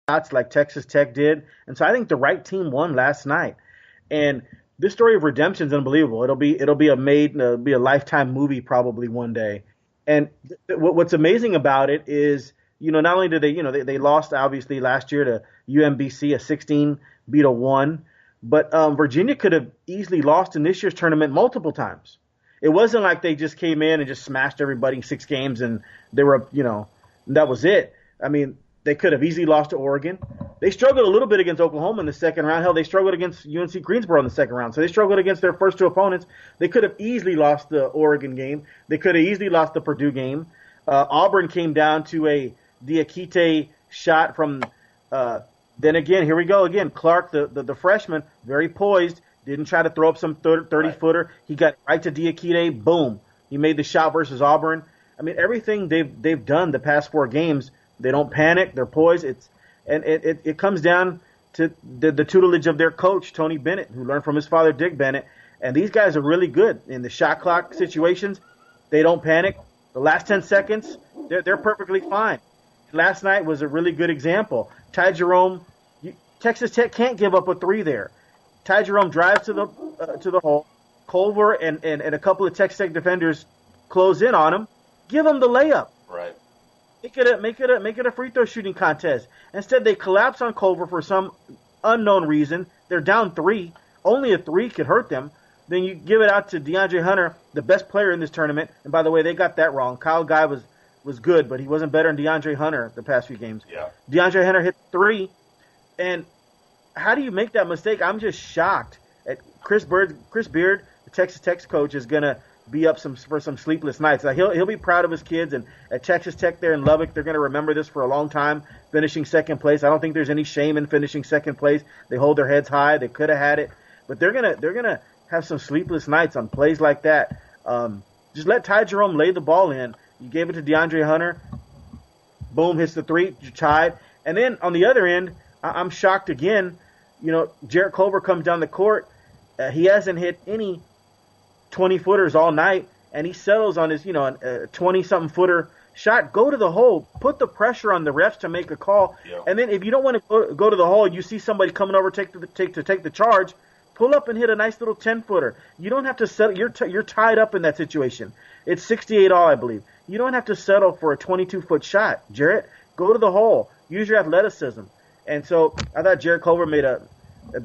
shots like Texas Tech did. And so I think the right team won last night. And this story of redemption is unbelievable. It'll be be a lifetime movie probably one day. And what's amazing about it is, not only did they lost obviously last year to UMBC, a 16 beat a 1, but Virginia could have easily lost in this year's tournament multiple times. It wasn't like they just came in and just smashed everybody in 6 games and they were, that was it. I mean, they could have easily lost to Oregon. They struggled a little bit against Oklahoma in the second round. Hell, they struggled against UNC Greensboro in the second round. So they struggled against their first two opponents. They could have easily lost the Oregon game. They could have easily lost the Purdue game. Auburn came down to a Diakite shot from. Then again, here we go again. Clark, the freshman, very poised, didn't try to throw up some 30-footer. He got right to Diakite. Boom. He made the shot versus Auburn. I mean, everything they've done the past 4 games. They don't panic. They're poised. It comes down to the tutelage of their coach, Tony Bennett, who learned from his father, Dick Bennett. And these guys are really good in the shot clock situations. They don't panic. The last 10 seconds, they're perfectly fine. Last night was a really good example. Ty Jerome, Texas Tech can't give up a 3 there. Ty Jerome drives to the hole. Culver and a couple of Texas Tech defenders close in on him. Give him the layup. Right. Make it a free throw shooting contest. Instead, they collapse on Culver for some unknown reason. They're down 3. Only a 3 could hurt them. Then you give it out to DeAndre Hunter, the best player in this tournament. And by the way, they got that wrong. Kyle Guy was good, but he wasn't better than DeAndre Hunter the past few games. Yeah. DeAndre Hunter hit 3, and how do you make that mistake? I'm just shocked at Chris Beard, the Texas Tech coach, is gonna be up for some sleepless nights. Like he'll be proud of his kids, and at Texas Tech there in Lubbock, they're gonna remember this for a long time. Finishing second place, I don't think there's any shame in finishing second place. They hold their heads high. They could have had it, but they're gonna have some sleepless nights on plays like that. Just let Ty Jerome lay the ball in. You gave it to DeAndre Hunter. Boom, hits the 3. You tied. And then on the other end, I'm shocked again. Jarrett Culver comes down the court. He hasn't hit any 20-footers all night, and he settles on his, a 20-something footer shot. Go to the hole. Put the pressure on the refs to make a call. Yeah. And then if you don't want to go to the hole, you see somebody coming over take the charge. Pull up and hit a nice little 10-footer. You don't have to settle. You're tied up in that situation. It's 68 all, I believe. You don't have to settle for a 22-foot shot, Jarrett. Go to the hole. Use your athleticism. And so I thought Jarrett Culver made a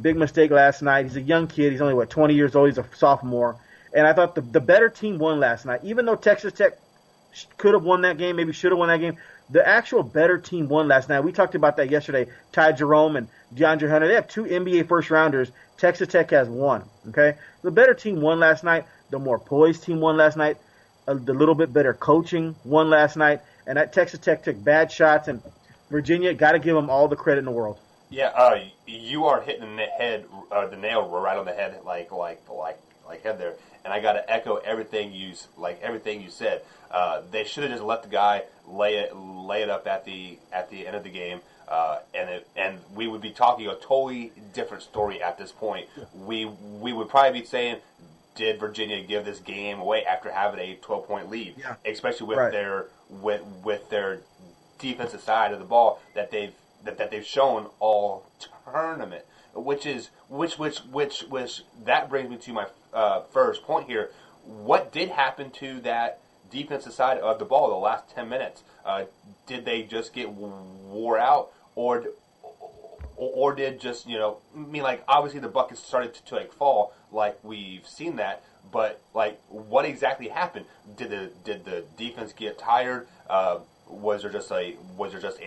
big mistake last night. He's a young kid. He's only, 20 years old. He's a sophomore. And I thought the better team won last night. Even though Texas Tech could have won that game, maybe should have won that game, the actual better team won last night. We talked about that yesterday. Ty Jerome and DeAndre Hunter, they have 2 NBA first-rounders. Texas Tech has 1, okay? The better team won last night. The more poised team won last night. The little bit better coaching won last night. And that Texas Tech took bad shots. And Virginia, got to give them all the credit in the world. Yeah, you are hitting the nail right on the head, like head there. And I got to echo everything you said. They should have just let the guy lay it up at the end of the game, and we would be talking a totally different story at this point. We would probably be saying, did Virginia give this game away after having a 12-point lead, especially with their defensive side of the ball that they've shown all tournament, which that brings me to my first point here. What did happen to that defensive side of the ball the last 10 minutes? Did they just get wore out, or did just, obviously the buckets started to fall, like we've seen that, but what exactly happened? Did the defense get tired? Was there just a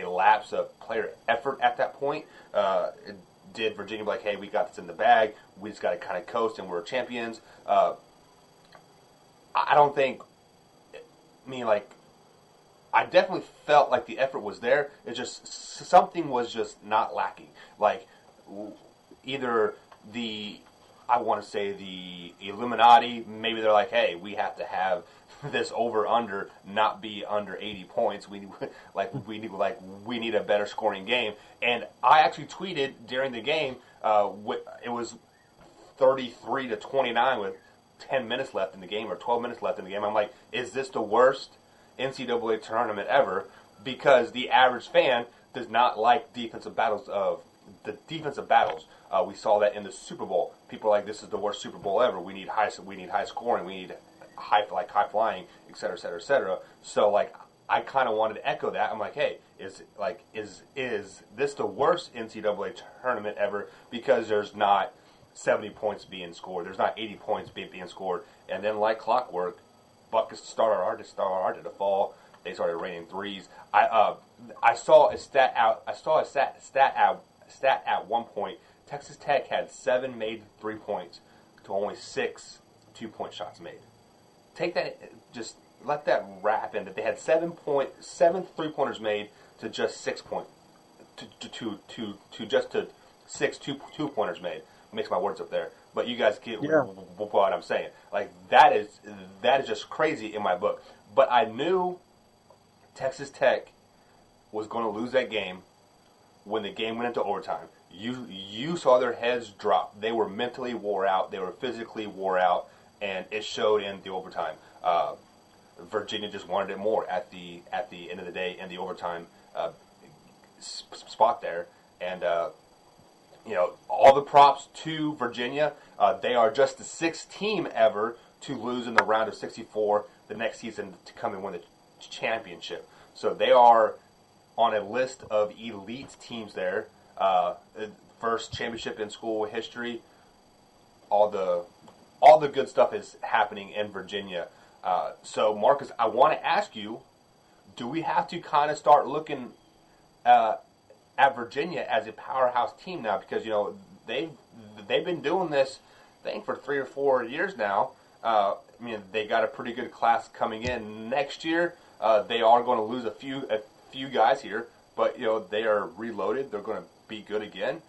lapse of player effort at that point? Did Virginia be like, hey, we got this in the bag, we just got to kind of coast and we're champions? I don't think. I definitely felt like the effort was there. It's just something was just not lacking. Either I want to say the Illuminati, maybe they're like, hey, we have to have this over/under not be under 80 points. We need a better scoring game. And I actually tweeted during the game. It was 33-29 with 10 minutes left in the game or 12 minutes left in the game. I'm like, is this the worst NCAA tournament ever? Because the average fan does not like defensive battles of the defensive battles. We saw that in the Super Bowl. People are like, this is the worst Super Bowl ever. We need high scoring. We need high flying, et cetera, et cetera, et cetera. So like, I kind of wanted to echo that. I'm like, hey, is this the worst NCAA tournament ever? Because there's not 70 points being scored. There's not 80 points being scored. And then like clockwork, buckets started to fall. They started raining threes. I saw a stat at one point. Texas Tech had 7 made 3 points to only 6 2-point shots made. Take that, just let that wrap in. That they had 7 3-pointers made to just 6 2-pointers made. Mix my words up there, but you guys get what I'm saying. Like that is just crazy in my book. But I knew Texas Tech was going to lose that game when the game went into overtime. You saw their heads drop. They were mentally wore out. They were physically wore out, and it showed in the overtime. Virginia just wanted it more at the end of the day in the overtime spot there, and all the props to Virginia. They are just the 6th team ever to lose in the round of 64 the next season to come and win the championship. So they are on a list of elite teams there. First championship in school history. All the good stuff is happening in Virginia. So Marcus, I want to ask you, do we have to kind of start looking at Virginia as a powerhouse team now? Because they've been doing this thing for 3 or 4 years now. They got a pretty good class coming in next year. They are going to lose a few guys here, but they are reloaded. They're going to be good again.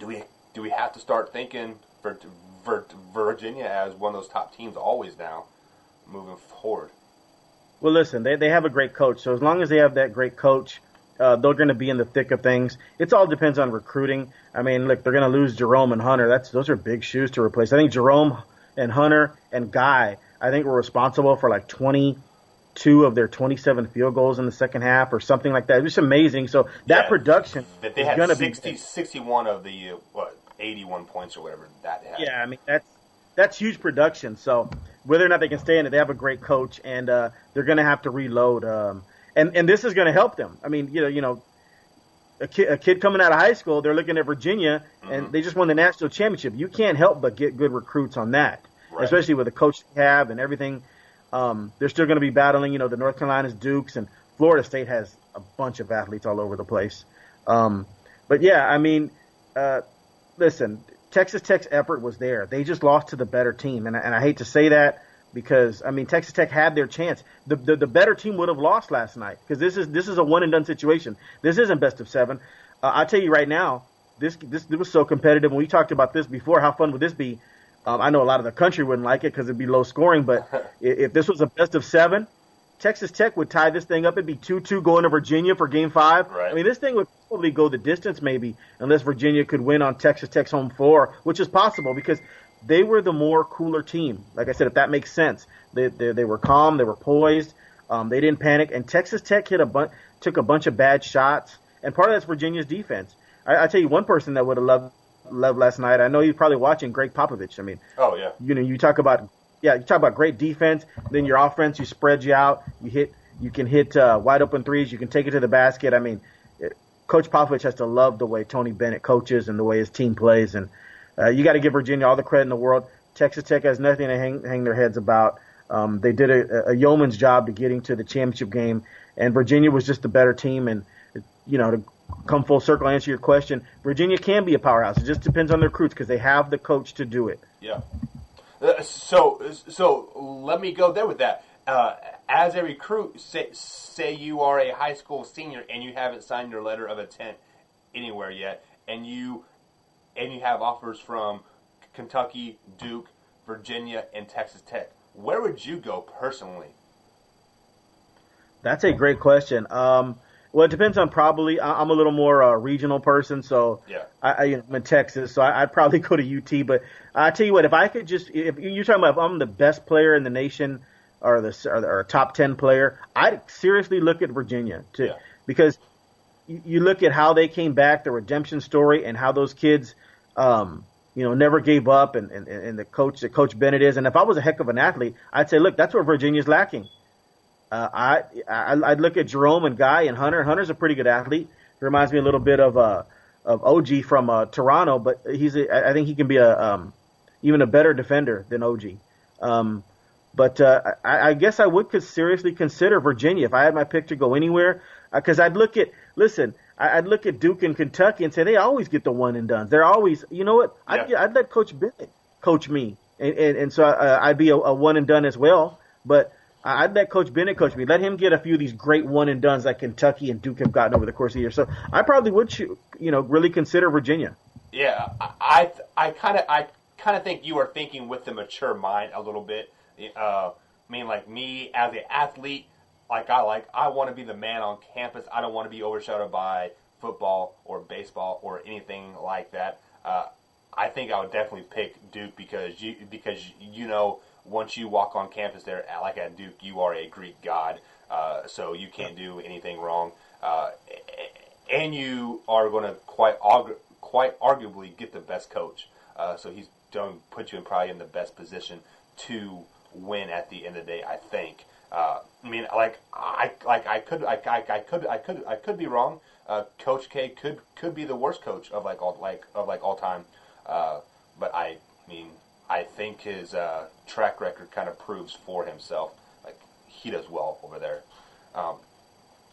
Do we have to start thinking for Virginia as one of those top teams always now moving forward? Well, listen, they have a great coach, so as long as they have that great coach, they're going to be in the thick of things. It all depends on recruiting. I mean, look, they're going to lose Jerome and Hunter. Those are big shoes to replace. I think Jerome and Hunter and Guy, I think, were responsible for like 22 of their 27 field goals in the second half or something like that. It was amazing. So that production that they had going to be 61 of the 81 points or whatever that they had. Yeah, I mean that's huge production. So whether or not they can stay in it, they have a great coach, and they're going to have to reload. And this is going to help them. I mean, a kid coming out of high school, they're looking at Virginia, and they just won the national championship. You can't help but get good recruits on that, right, especially with the coach they have and everything. They're still going to be battling, the North Carolina's, Dukes, and Florida State has a bunch of athletes all over the place. But yeah, I mean, listen, Texas Tech's effort was there. They just lost to the better team, and I hate to say that because I mean Texas Tech had their chance. The better team would have lost last night because this is a one and done situation. This isn't best of 7. I'll tell you right now, this was so competitive. When we talked about this before, how fun would this be? I know a lot of the country wouldn't like it because it'd be low scoring, but if this was a best of 7, Texas Tech would tie this thing up. It'd be 2-2 going to Virginia for Game 5. Right. I mean, this thing would probably go the distance maybe unless Virginia could win on Texas Tech's home floor, which is possible because they were the more cooler team. Like I said, if that makes sense. They were calm. They were poised. They didn't panic. And Texas Tech took a bunch of bad shots. And part of that's Virginia's defense. I tell you one person that would have loved last night. I know you're probably watching Greg Popovich. I mean, oh yeah. You talk about great defense. Then your offense, you spread you out. You can hit wide open threes. You can take it to the basket. I mean, Coach Popovich has to love the way Tony Bennett coaches and the way his team plays. And you got to give Virginia all the credit in the world. Texas Tech has nothing to hang their heads about. They did a yeoman's job to getting to the championship game, and Virginia was just the better team. And to come full circle, answer your question, Virginia can be a powerhouse. It just depends on their recruits because they have the coach to do it. Yeah. So let me go there with that. As a recruit, say you are a high school senior and you haven't signed your letter of intent anywhere yet, and you have offers from Kentucky, Duke, Virginia, and Texas Tech. Where would you go personally? That's a great question. Well, it depends on probably. I'm a little more regional person, so yeah. I'm in Texas, so I'd probably go to UT. But I tell you what, if you're talking about if I'm the best player in the nation or a top 10 player, I'd seriously look at Virginia too, because you look at how they came back, the redemption story, and how those kids, never gave up, and the coach that Coach Bennett is. And if I was a heck of an athlete, I'd say, look, that's where Virginia's lacking. I'd look at Jerome and Guy and Hunter. Hunter's a pretty good athlete. He reminds me a little bit of OG from Toronto, but I think he can be even a better defender than OG. But I guess I would seriously consider Virginia if I had my pick to go anywhere, because I'd look at Duke and Kentucky and say they always get the one and dones. They're always, you know what? I'd let Coach Bennett coach me, and so I'd be a one and done as well. But I'd let Coach Bennett coach me. Let him get a few of these great one and dones like Kentucky and Duke have gotten over the course of the year. So I probably would, really consider Virginia. Yeah, I kind of think you are thinking with the mature mind a little bit. I mean, like me as an athlete, I want to be the man on campus. I don't want to be overshadowed by football or baseball or anything like that. I think I would definitely pick Duke because once you walk on campus there, like at Duke, you are a Greek god, so you can't do anything wrong, and you are going to quite arguably get the best coach. So he's going to put you probably in the best position to win at the end of the day, I think. I could be wrong. Coach K could be the worst coach of all time. But I think his track record kind of proves for himself. Like he does well over there.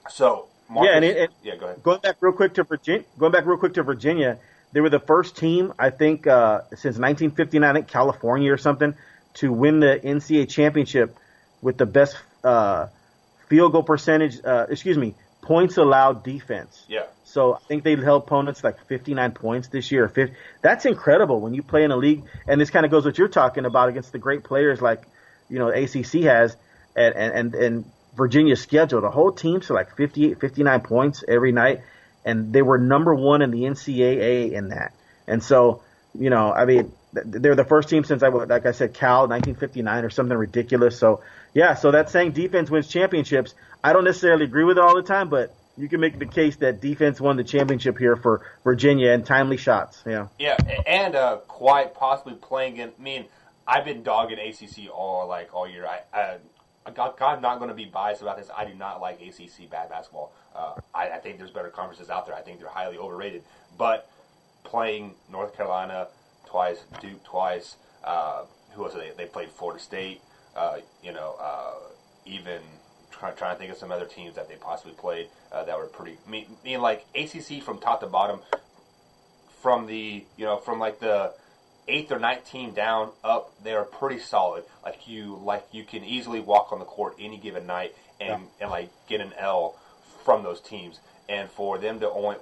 So Marcus, go ahead. Going back real quick to Virginia, they were the first team, I think, since 1959, I think California or something, to win the NCAA championship with the best field goal percentage. Points allowed defense. Yeah. So I think they held opponents like 59 points this year. That's incredible when you play in a league. And this kind of goes what you're talking about against the great players like, ACC has and Virginia's schedule. The whole team to like 58, 59 points every night. And they were number one in the NCAA in that. And so, they're the first team since like I said, Cal, 1959 or something ridiculous. So, yeah, so that's saying defense wins championships. I don't necessarily agree with it all the time, but you can make the case that defense won the championship here for Virginia and timely shots. Yeah. Yeah, and quite possibly playing in. I mean, I've been dogging ACC all year. I'm not going to be biased about this. I do not like ACC basketball. I think there's better conferences out there. I think they're highly overrated. But playing North Carolina twice, Duke twice, who was it? They played Florida State. Even trying to think of some other teams that they possibly played that were pretty. Like ACC from top to bottom, from the 8th or 9th team down up, they are pretty solid. You can easily walk on the court any given night and get an L from those teams. And for them to only,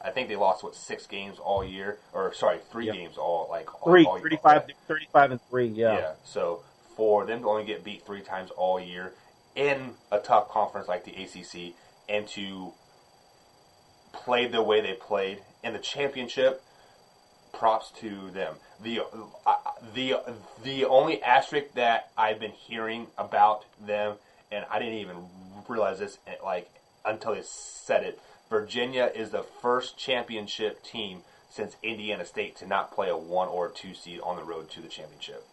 I think they lost 6 games all year, or sorry, 3 games all 35 and 3. Yeah. So for them to only get beat 3 times all year in a tough conference like the ACC, and to play the way they played in the championship, props to them. The only asterisk that I've been hearing about them, and I didn't even realize this until they said it, Virginia is the first championship team since Indiana State to not play a 1 or 2 seed on the road to the championship.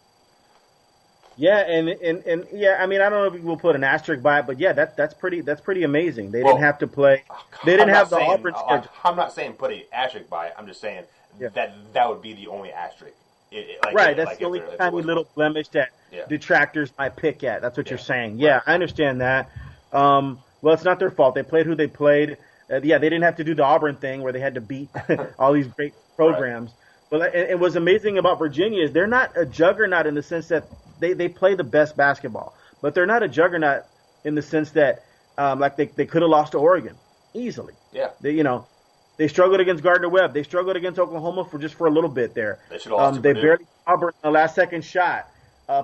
Yeah, and yeah, I don't know if we'll put an asterisk by it, but yeah, that's pretty amazing. They didn't have to play. They didn't have the Auburn schedule. I'm not saying put an asterisk by it. I'm just saying that would be the only asterisk. That's the only tiny little blemish that detractors might pick at. That's what you're saying. Yeah, I understand that. Well, it's not their fault. They played who they played. They didn't have to do the Auburn thing where they had to beat all these great programs. Right. But and what's amazing about Virginia is they're not a juggernaut in the sense that they play the best basketball, but they're not a juggernaut in the sense that they could have lost to Oregon easily. Yeah. They struggled against Gardner-Webb. They struggled against Oklahoma for a little bit there. They should have lost to They Purdue. barely Auburn in the last second shot.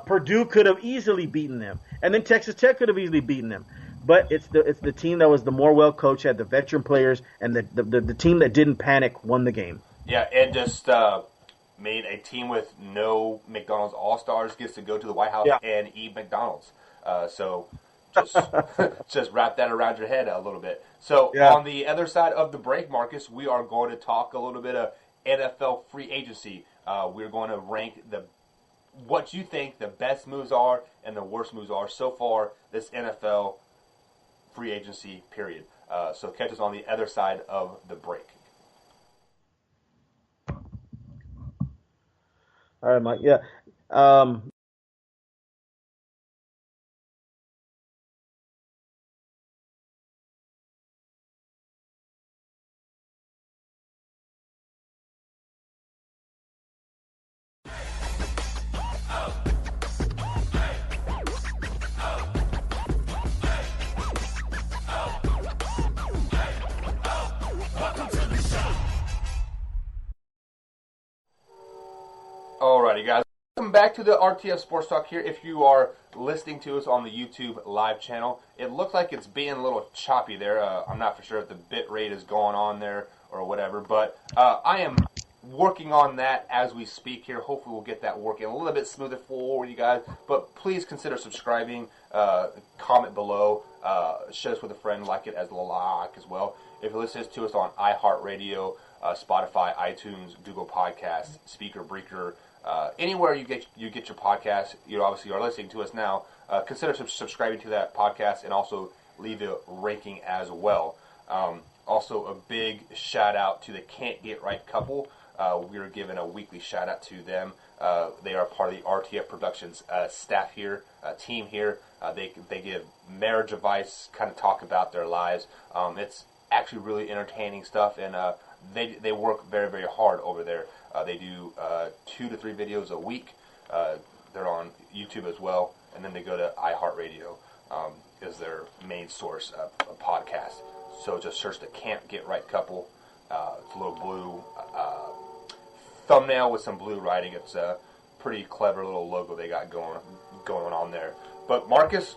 Purdue could have easily beaten them, and then Texas Tech could have easily beaten them. But it's the team that was the more well coached, had the veteran players, and the team that didn't panic won the game. Yeah, and just made a team with no McDonald's All-Stars gets to go to the White House and eat McDonald's. So Just just wrap that around your head a little bit. So Yeah. on the other side of the break, Marcus, we are going to talk a little bit of NFL free agency. We're going to rank what you think the best moves are and the worst moves are so far this NFL free agency period. So catch us on the other side of the break. All right, Mike. Yeah. Um, Alrighty, guys. Welcome back to the RTF Sports Talk here. If you are listening to us on the YouTube live channel, it looks like it's being a little choppy there. I'm not for sure if the bit rate is going on there or whatever, but I am working on that as we speak here. Hopefully we'll get that working a little bit smoother for you guys, but please consider subscribing, comment below, share us with a friend, like it as well. If you're listening to us on iHeartRadio, Spotify, iTunes, Google Podcasts, Speaker, Breaker, anywhere you get your podcast, you obviously are listening to us now. Consider subscribing to that podcast and also leave a ranking as well. Also, a big shout out to the Can't Get Right couple. We are giving a weekly shout out to them. They are part of the RTF Productions staff here, team here. They give marriage advice, kind of talk about their lives. It's actually really entertaining stuff, and they work very, very hard over there. They do 2 to 3 videos a week. They're on YouTube as well, and then they go to iHeartRadio is their main source of podcast. So just search the Can't Get Right couple. It's a little blue thumbnail with some blue writing. It's a pretty clever little logo they got going on there. But Marcus,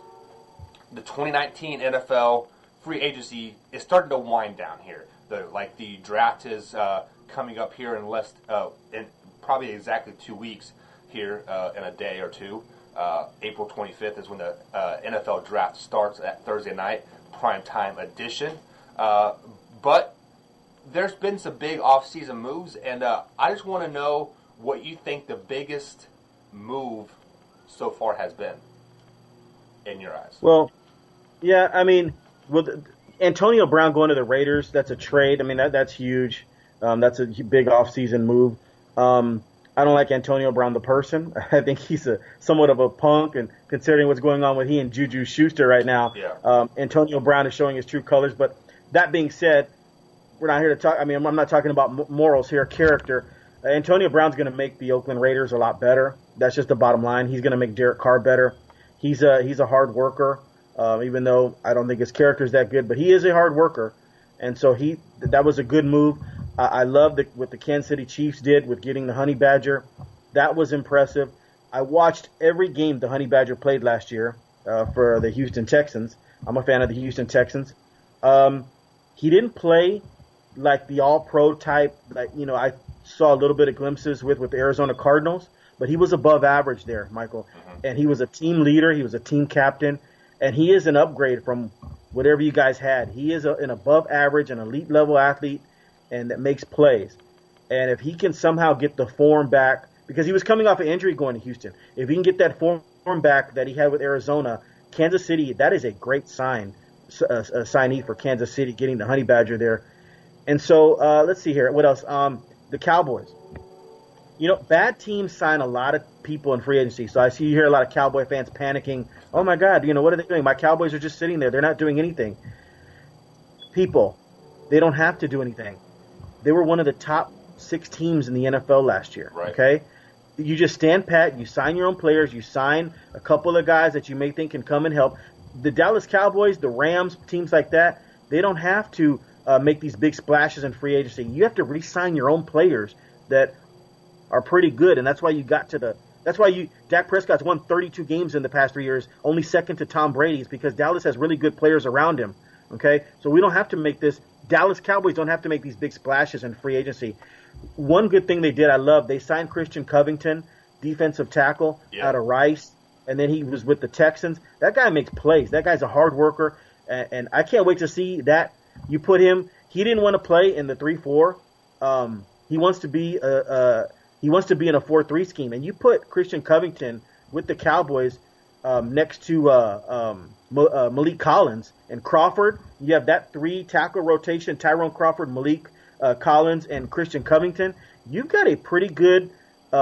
the 2019 NFL free agency is starting to wind down here. The draft is coming up here in probably exactly 2 weeks here in a day or two. April 25th is when the NFL draft starts at Thursday night, primetime edition. But there's been some big off-season moves, and I just want to know what you think the biggest move so far has been in your eyes. well, yeah, I mean, with Antonio Brown going to the Raiders, that's a trade. I mean, that's huge. That's a big offseason move. I don't like Antonio Brown the person. I think he's somewhat of a punk, and considering what's going on with he and Juju Schuster right now, Yeah. Antonio Brown is showing his true colors. But that being said, we're not here to talk. I mean, I'm not talking about morals here, character. Antonio Brown's going to make the Oakland Raiders a lot better. That's just the bottom line. He's going to make Derek Carr better. He's a hard worker, even though I don't think his character is that good, but he is a hard worker, and so that was a good move. I love what the Kansas City Chiefs did with getting the Honey Badger. That was impressive. I watched every game the Honey Badger played last year for the Houston Texans. I'm a fan of the Houston Texans. He didn't play like the all-pro type that, I saw a little bit of glimpses with the Arizona Cardinals, but he was above average there, Michael. Mm-hmm. And he was a team leader. He was a team captain. And he is an upgrade from whatever you guys had. He is an above average, an elite level athlete, and that makes plays. And if he can somehow get the form back, because he was coming off an injury going to Houston, if he can get that form back that he had with Arizona, Kansas City, that is a great signee for Kansas City, getting the Honey Badger there. And so let's see here. What else? The Cowboys. Bad teams sign a lot of people in free agency. So I see you hear a lot of Cowboy fans panicking. Oh, my God, what are they doing? My Cowboys are just sitting there. They're not doing anything. People, they don't have to do anything. They were one of the top 6 teams in the NFL last year. Right. Okay? You just stand pat. You sign your own players. You sign a couple of guys that you may think can come and help. The Dallas Cowboys, the Rams, teams like that, they don't have to make these big splashes in free agency. You have to re-sign your own players that are pretty good, and that's why Dak Prescott's won 32 games in the past 3 years, only second to Tom Brady's, because Dallas has really good players around him. Okay, so we don't have to make this. Dallas Cowboys don't have to make these big splashes in free agency. One good thing they did, I love, they signed Christian Covington, defensive tackle, out of Rice. and then he was with the Texans. That guy makes plays. That guy's a hard worker, and I can't wait to see that. You put him. He didn't want to play in the 3-4. He wants to be he wants to be in a 4-3 scheme, and you put Christian Covington with the Cowboys next to Malik Collins and Crawford. You have that 3-tackle rotation: Tyrone Crawford, Malik Collins, and Christian Covington. You've got a pretty good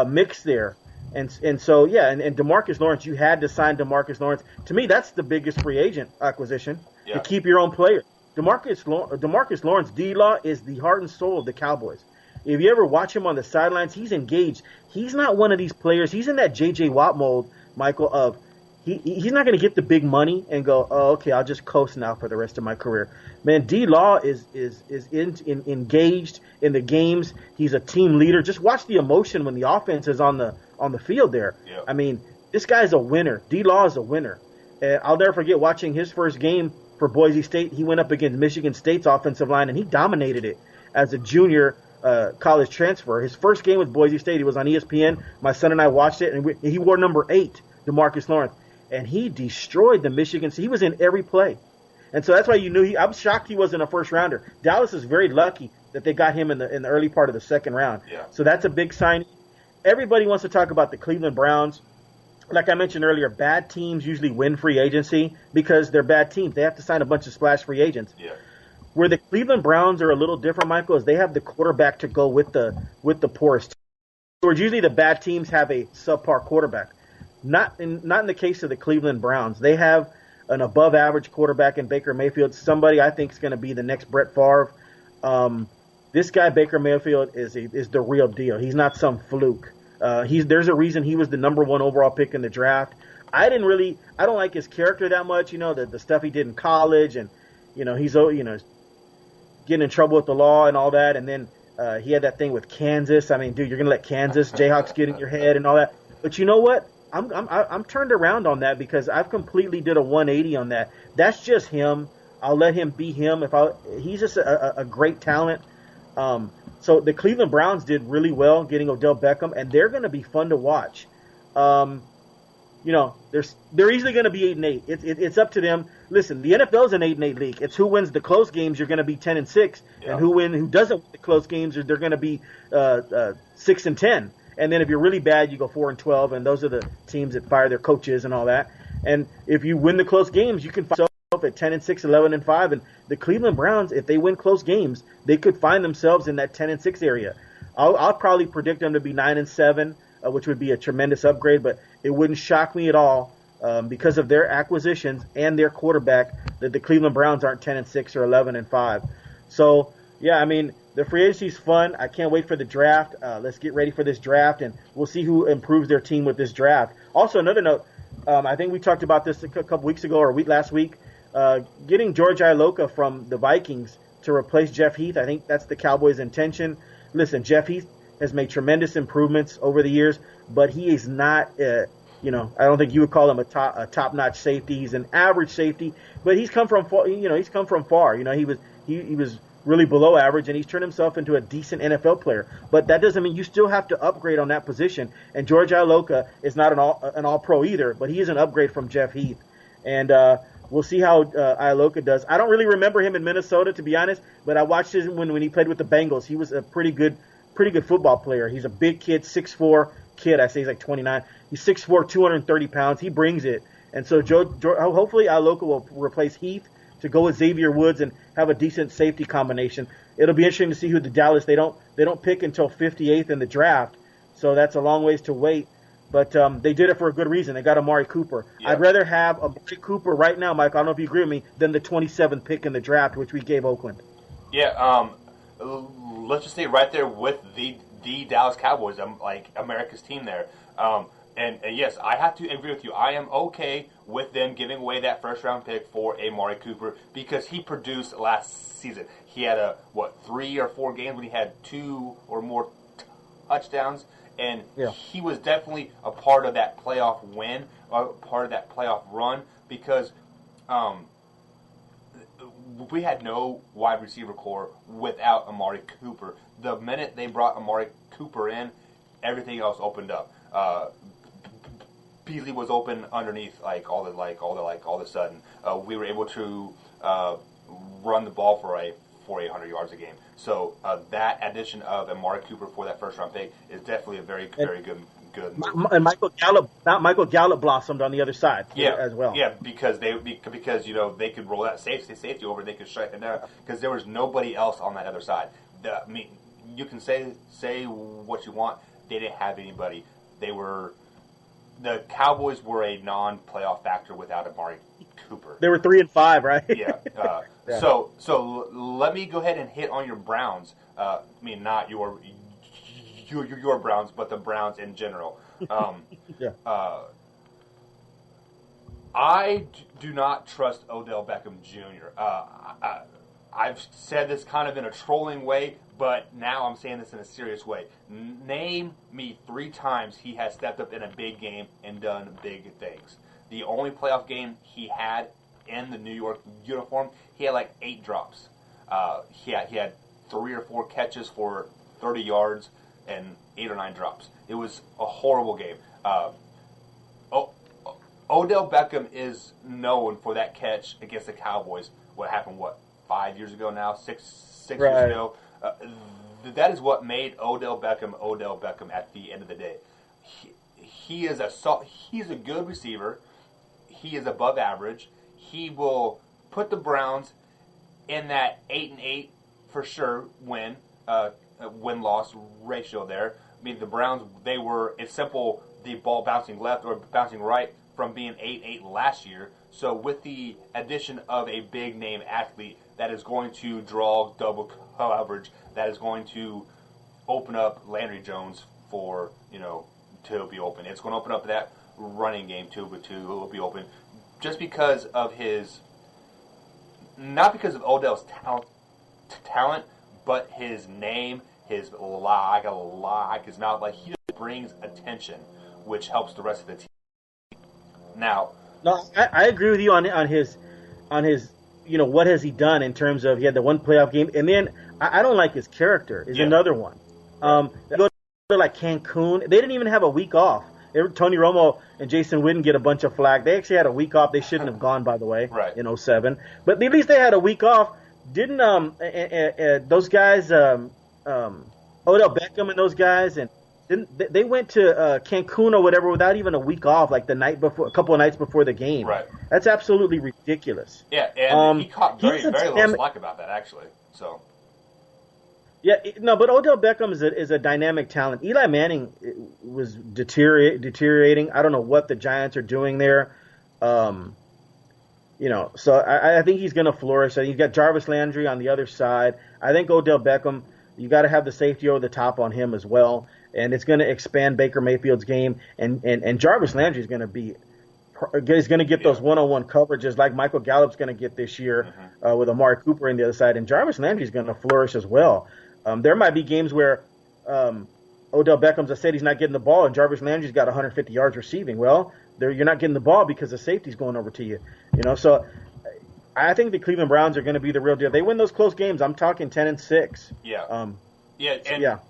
mix there. And so, yeah, and DeMarcus Lawrence, you had to sign DeMarcus Lawrence. To me, that's the biggest free agent acquisition, to keep your own player. DeMarcus Lawrence, D-Law, is the heart and soul of the Cowboys. If you ever watch him on the sidelines, he's engaged. He's not one of these players. He's in that J.J. Watt mold, Michael, of he's not going to get the big money and go, oh, okay, I'll just coast now for the rest of my career. Man, D-Law is engaged in the games. He's a team leader. Just watch the emotion when the offense is on the field there. Yep. I mean, this guy's a winner. D-Law is a winner. I'll never forget watching his first game for Boise State. He went up against Michigan State's offensive line, and he dominated it as a junior college transfer. His first game with Boise State, he was on ESPN. My son and I watched it, and he wore number 8, DeMarcus Lawrence, and he destroyed the Michigan State. He was in every play. And so that's why you knew I'm shocked he wasn't a first rounder. Dallas is very lucky that they got him in the early part of the second round. Yeah. So that's a big sign. Everybody wants to talk about the Cleveland Browns. Like I mentioned earlier, bad teams usually win free agency because they're bad teams. They have to sign a bunch of splash free agents. Yeah. Where the Cleveland Browns are a little different, Michael, is they have the quarterback to go with the poorest. Whereas usually the bad teams have a subpar quarterback. Not in the case of the Cleveland Browns. They have an above average quarterback in Baker Mayfield. Somebody I think is going to be the next Brett Favre. This guy Baker Mayfield is the real deal. He's not some fluke. There's a reason he was the number 1 overall pick in the draft. I don't like his character that much. The stuff he did in college, and he's getting in trouble with the law and all that. And then he had that thing with Kansas. I mean, dude, you're gonna let Kansas Jayhawks get in your head and all that. But you know what? I'm turned around on that because I've completely did a 180 on that. That's just him. I'll let him be him. He's just a great talent. So the Cleveland Browns did really well getting Odell Beckham, and they're going to be fun to watch. They're easily going to be 8-8. It's up to them. Listen, the NFL is an 8-8 league. It's who wins the close games. You're going to be 10-6, yeah. And who doesn't win the close games, they're going to be 6-10. And then if you're really bad, you go 4-12, and those are the teams that fire their coaches and all that. And if you win the close games, you can find yourself at 10-6, 11-5. And the Cleveland Browns, if they win close games, they could find themselves in that 10-6 area. I'll probably predict them to be 9-7, which would be a tremendous upgrade, but it wouldn't shock me at all because of their acquisitions and their quarterback that the Cleveland Browns aren't 10-6 or 11-5. So, yeah, I mean, the free agency is fun. I can't wait for the draft. Let's get ready for this draft, and we'll see who improves their team with this draft. Also, another note, I think we talked about this a couple weeks ago or last week, getting George Iloka from the Vikings to replace Jeff Heath. I think that's the Cowboys' intention. Listen, Jeff Heath has made tremendous improvements over the years, but he is not, I don't think you would call him a top-notch safety. He's an average safety, but he's come from far. He was really below average, and he's turned himself into a decent NFL player. But that doesn't mean you still have to upgrade on that position. And George Iloka is not an all-pro either, but he is an upgrade from Jeff Heath. And we'll see how Iloka does. I don't really remember him in Minnesota, to be honest, but I watched him when he played with the Bengals. He was a pretty good football player. He's a big kid, 6'4" kid. I say he's like 29. He's 6'4", 230 pounds. He brings it. And so hopefully Iloka will replace Heath to go with Xavier Woods and have a decent safety combination. It'll be interesting to see who the Dallas, they don't pick until 58th in the draft, so that's a long ways to wait. But they did it for a good reason. They got Amari Cooper. Yeah. I'd rather have Amari Cooper right now, Mike, I don't know if you agree with me, than the 27th pick in the draft, which we gave Oakland. Yeah, let's just say right there with the Dallas Cowboys, like America's team there. And yes, I have to agree with you. I am okay with them giving away that first-round pick for Amari Cooper because he produced last season. He had 3 or 4 games when he had 2 or more touchdowns, and he was definitely a part of that playoff win, a part of that playoff run because we had no wide receiver core without Amari Cooper. The minute they brought Amari Cooper in, everything else opened up. Beasley was open underneath, all of a sudden, we were able to run the ball for 800 yards a game. So that addition of Amari Cooper for that first round pick is definitely a very good move. And Michael Gallup blossomed on the other side as well. Yeah, because they could roll that safety over, they could strike it down because there was nobody else on that other side. You can say what you want. They didn't have anybody. The Cowboys were a non-playoff factor without Amari Cooper. They were 3-5, right? Yeah. Yeah. So let me go ahead and hit on your Browns. Not your Browns, but the Browns in general. Yeah. I do not trust Odell Beckham Jr. I've said this kind of in a trolling way, but now I'm saying this in a serious way. Name me 3 times he has stepped up in a big game and done big things. The only playoff game he had in the New York uniform, he had like 8 drops. He had 3 or 4 catches for 30 yards and 8 or 9 drops. It was a horrible game. Odell Beckham is known for that catch against the Cowboys. What happened, 5 years ago now? 6 years ago? That is what made Odell Beckham at the end of the day. He is a good receiver. He is above average. He will put the Browns in that 8-8 for sure win-loss ratio there. The Browns, it's simple, the ball bouncing left or bouncing right from being 8-8 last year. So with the addition of a big name athlete that is going to draw double coverage, that is going to open up Landry Jones to be open. It's going to open up that running game too, but it will be open just because of not because of Odell's talent, but his name, his his mouth, he just brings attention, which helps the rest of the team. Now, no, I agree with you on his what has he done in terms of he had the one playoff game, and then I don't like his character is another one. They go to like Cancun, they didn't even have a week off. Tony Romo and Jason Witten get a bunch of flack. They actually had a week off. They shouldn't have gone, by the way, in 2007. But at least they had a week off. Didn't those guys, Odell Beckham and those guys, and they went to Cancun or whatever without even a week off, like the night before, a couple of nights before the game. Right. That's absolutely ridiculous. Yeah, and he caught very little slack about that, actually. So. Yeah, no, but Odell Beckham is a dynamic talent. Eli Manning was deteriorating. I don't know what the Giants are doing there. So I think he's going to flourish. You've got Jarvis Landry on the other side. I think Odell Beckham, you got to have the safety over the top on him as well, and it's going to expand Baker Mayfield's game. And Jarvis Landry is going to get those one-on-one coverages like Michael Gallup's going to get this year with Amari Cooper on the other side, and Jarvis Landry is going to flourish as well. There might be games where Odell Beckham's said he's not getting the ball, and Jarvis Landry's got 150 yards receiving. Well, you're not getting the ball because the safety's going over to you. So I think the Cleveland Browns are going to be the real deal. They win those close games. I'm talking 10-6. Yeah.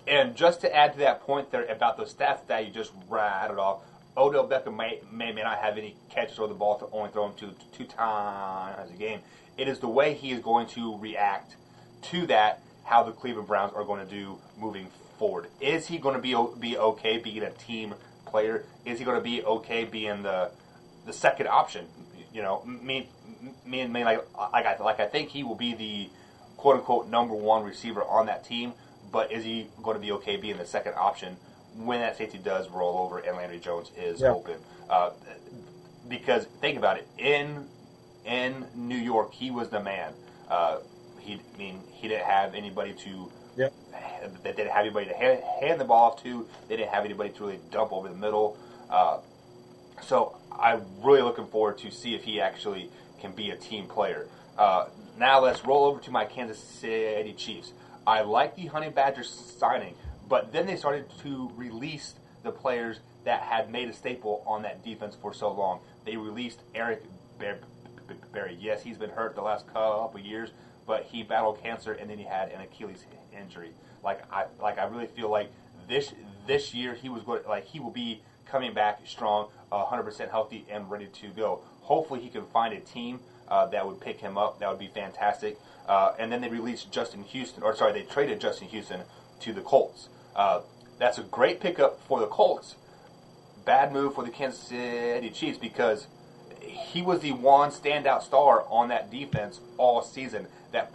And just to add to that point there about those stats that you just rattled off, Odell Beckham may not have any catches or the ball to only throw him two times a game. It is the way he is going to react to that, how the Cleveland Browns are going to do moving forward. Is he going to be okay being a team player? Is he going to be okay being the second option? I think he will be the quote unquote number one receiver on that team. But is he going to be okay being the second option when that safety does roll over and Landry Jones is open? Because think about it, in New York, he was the man. He didn't have anybody to that didn't have anybody to hand the ball off to. They didn't have anybody to really dump over the middle. So I'm really looking forward to see if he actually can be a team player. Now let's roll over to my Kansas City Chiefs. I like the Honey Badger signing, but then they started to release the players that had made a staple on that defense for so long. They released Eric Berry. Yes, he's been hurt the last couple of years, but he battled cancer and then he had an Achilles injury. I really feel like this year he will be coming back strong, 100% healthy and ready to go. Hopefully he can find a team that would pick him up. That would be fantastic. And then they released they traded Justin Houston to the Colts. That's a great pickup for the Colts. Bad move for the Kansas City Chiefs because he was the one standout star on that defense all season. That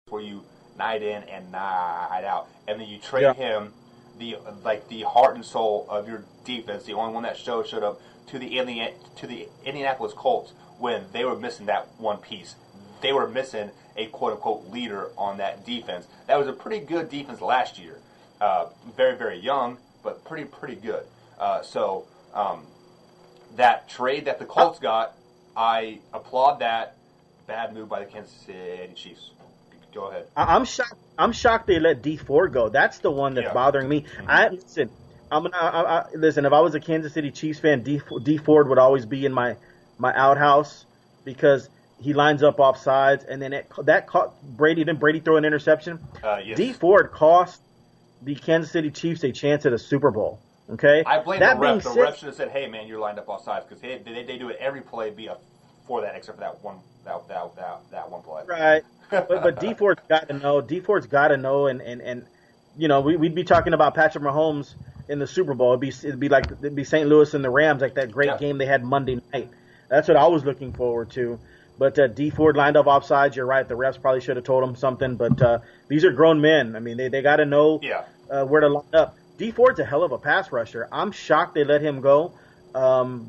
for you night in and night out, and then you trade him, the heart and soul of your defense, the only one that showed up to the Indianapolis Colts when they were missing that one piece. They were missing a quote unquote leader on that defense. That was a pretty good defense last year. Very, very young, but pretty good. That trade that the Colts got, I applaud that. Bad move by the Kansas City Chiefs. Go ahead. I'm shocked. I'm shocked they let D Ford go. That's the one that's bothering me. Mm-hmm. Listen. If I was a Kansas City Chiefs fan, D Ford would always be in my outhouse because he lines up off sides, and then that caught Brady. Didn't Brady throw an interception? Yes. D Ford cost the Kansas City Chiefs a chance at a Super Bowl. Okay. I blame the ref. The ref should have said, "Hey, man, you're lined up off sides," because they do it every play for that, except for that one play. Right. But D Ford's got to know. D Ford's got to know, and we'd be talking about Patrick Mahomes in the Super Bowl. It'd be St. Louis and the Rams, like that great game they had Monday night. That's what I was looking forward to. But D Ford lined up offsides. You're right. The refs probably should have told him something. But these are grown men. I mean, they got to know where to line up. D Ford's a hell of a pass rusher. I'm shocked they let him go.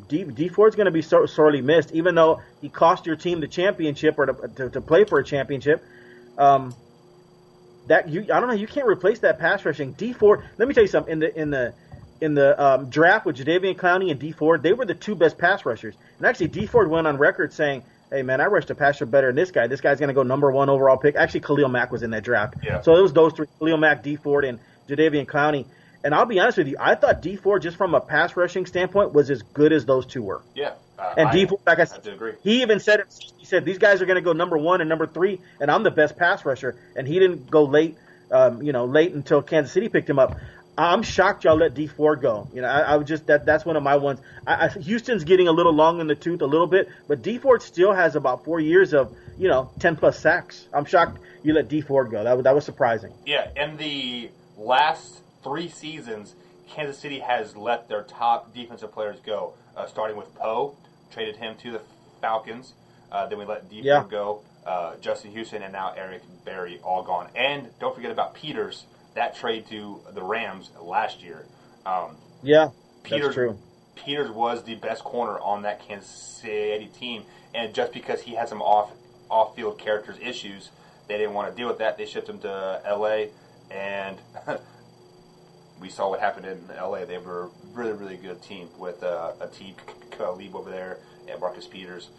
D Ford's going to be sorely missed, even though he cost your team the championship or to play for a championship. I don't know. You can't replace that pass rushing. D Ford. Let me tell you something. In the draft with Jadeveon Clowney and D Ford, they were the two best pass rushers. And actually, D Ford went on record saying, "Hey man, I rushed a passer better than this guy. This guy's going to go number 1 overall pick." Actually, Khalil Mack was in that draft. Yeah. So it was those three: Khalil Mack, D Ford, and Jadeveon Clowney. And I'll be honest with you, I thought D Ford, just from a pass rushing standpoint, was as good as those two were. Yeah. And D Ford, like I said, have to agree. He even said it. He said these guys are going to go number 1 and number 3, and I'm the best pass rusher. And he didn't go late until Kansas City picked him up. I'm shocked y'all let D Ford go. I was just that's one of my ones. Houston's getting a little long in the tooth a little bit, but D Ford still has about 4 years of 10 plus sacks. I'm shocked you let D Ford go. That was surprising. Yeah, in the last 3 seasons, Kansas City has let their top defensive players go. Starting with Poe, traded him to the Falcons. Then we let D Ford go. Justin Houston and now Eric Berry all gone. And don't forget about Peters. That trade to the Rams last year. That's true. Peters was the best corner on that Kansas City team, and just because he had some off-field characters issues, they didn't want to deal with that. They shipped him to L.A., and we saw what happened in L.A. They were a really, really good team with Atiq Talib over there and Marcus Peters.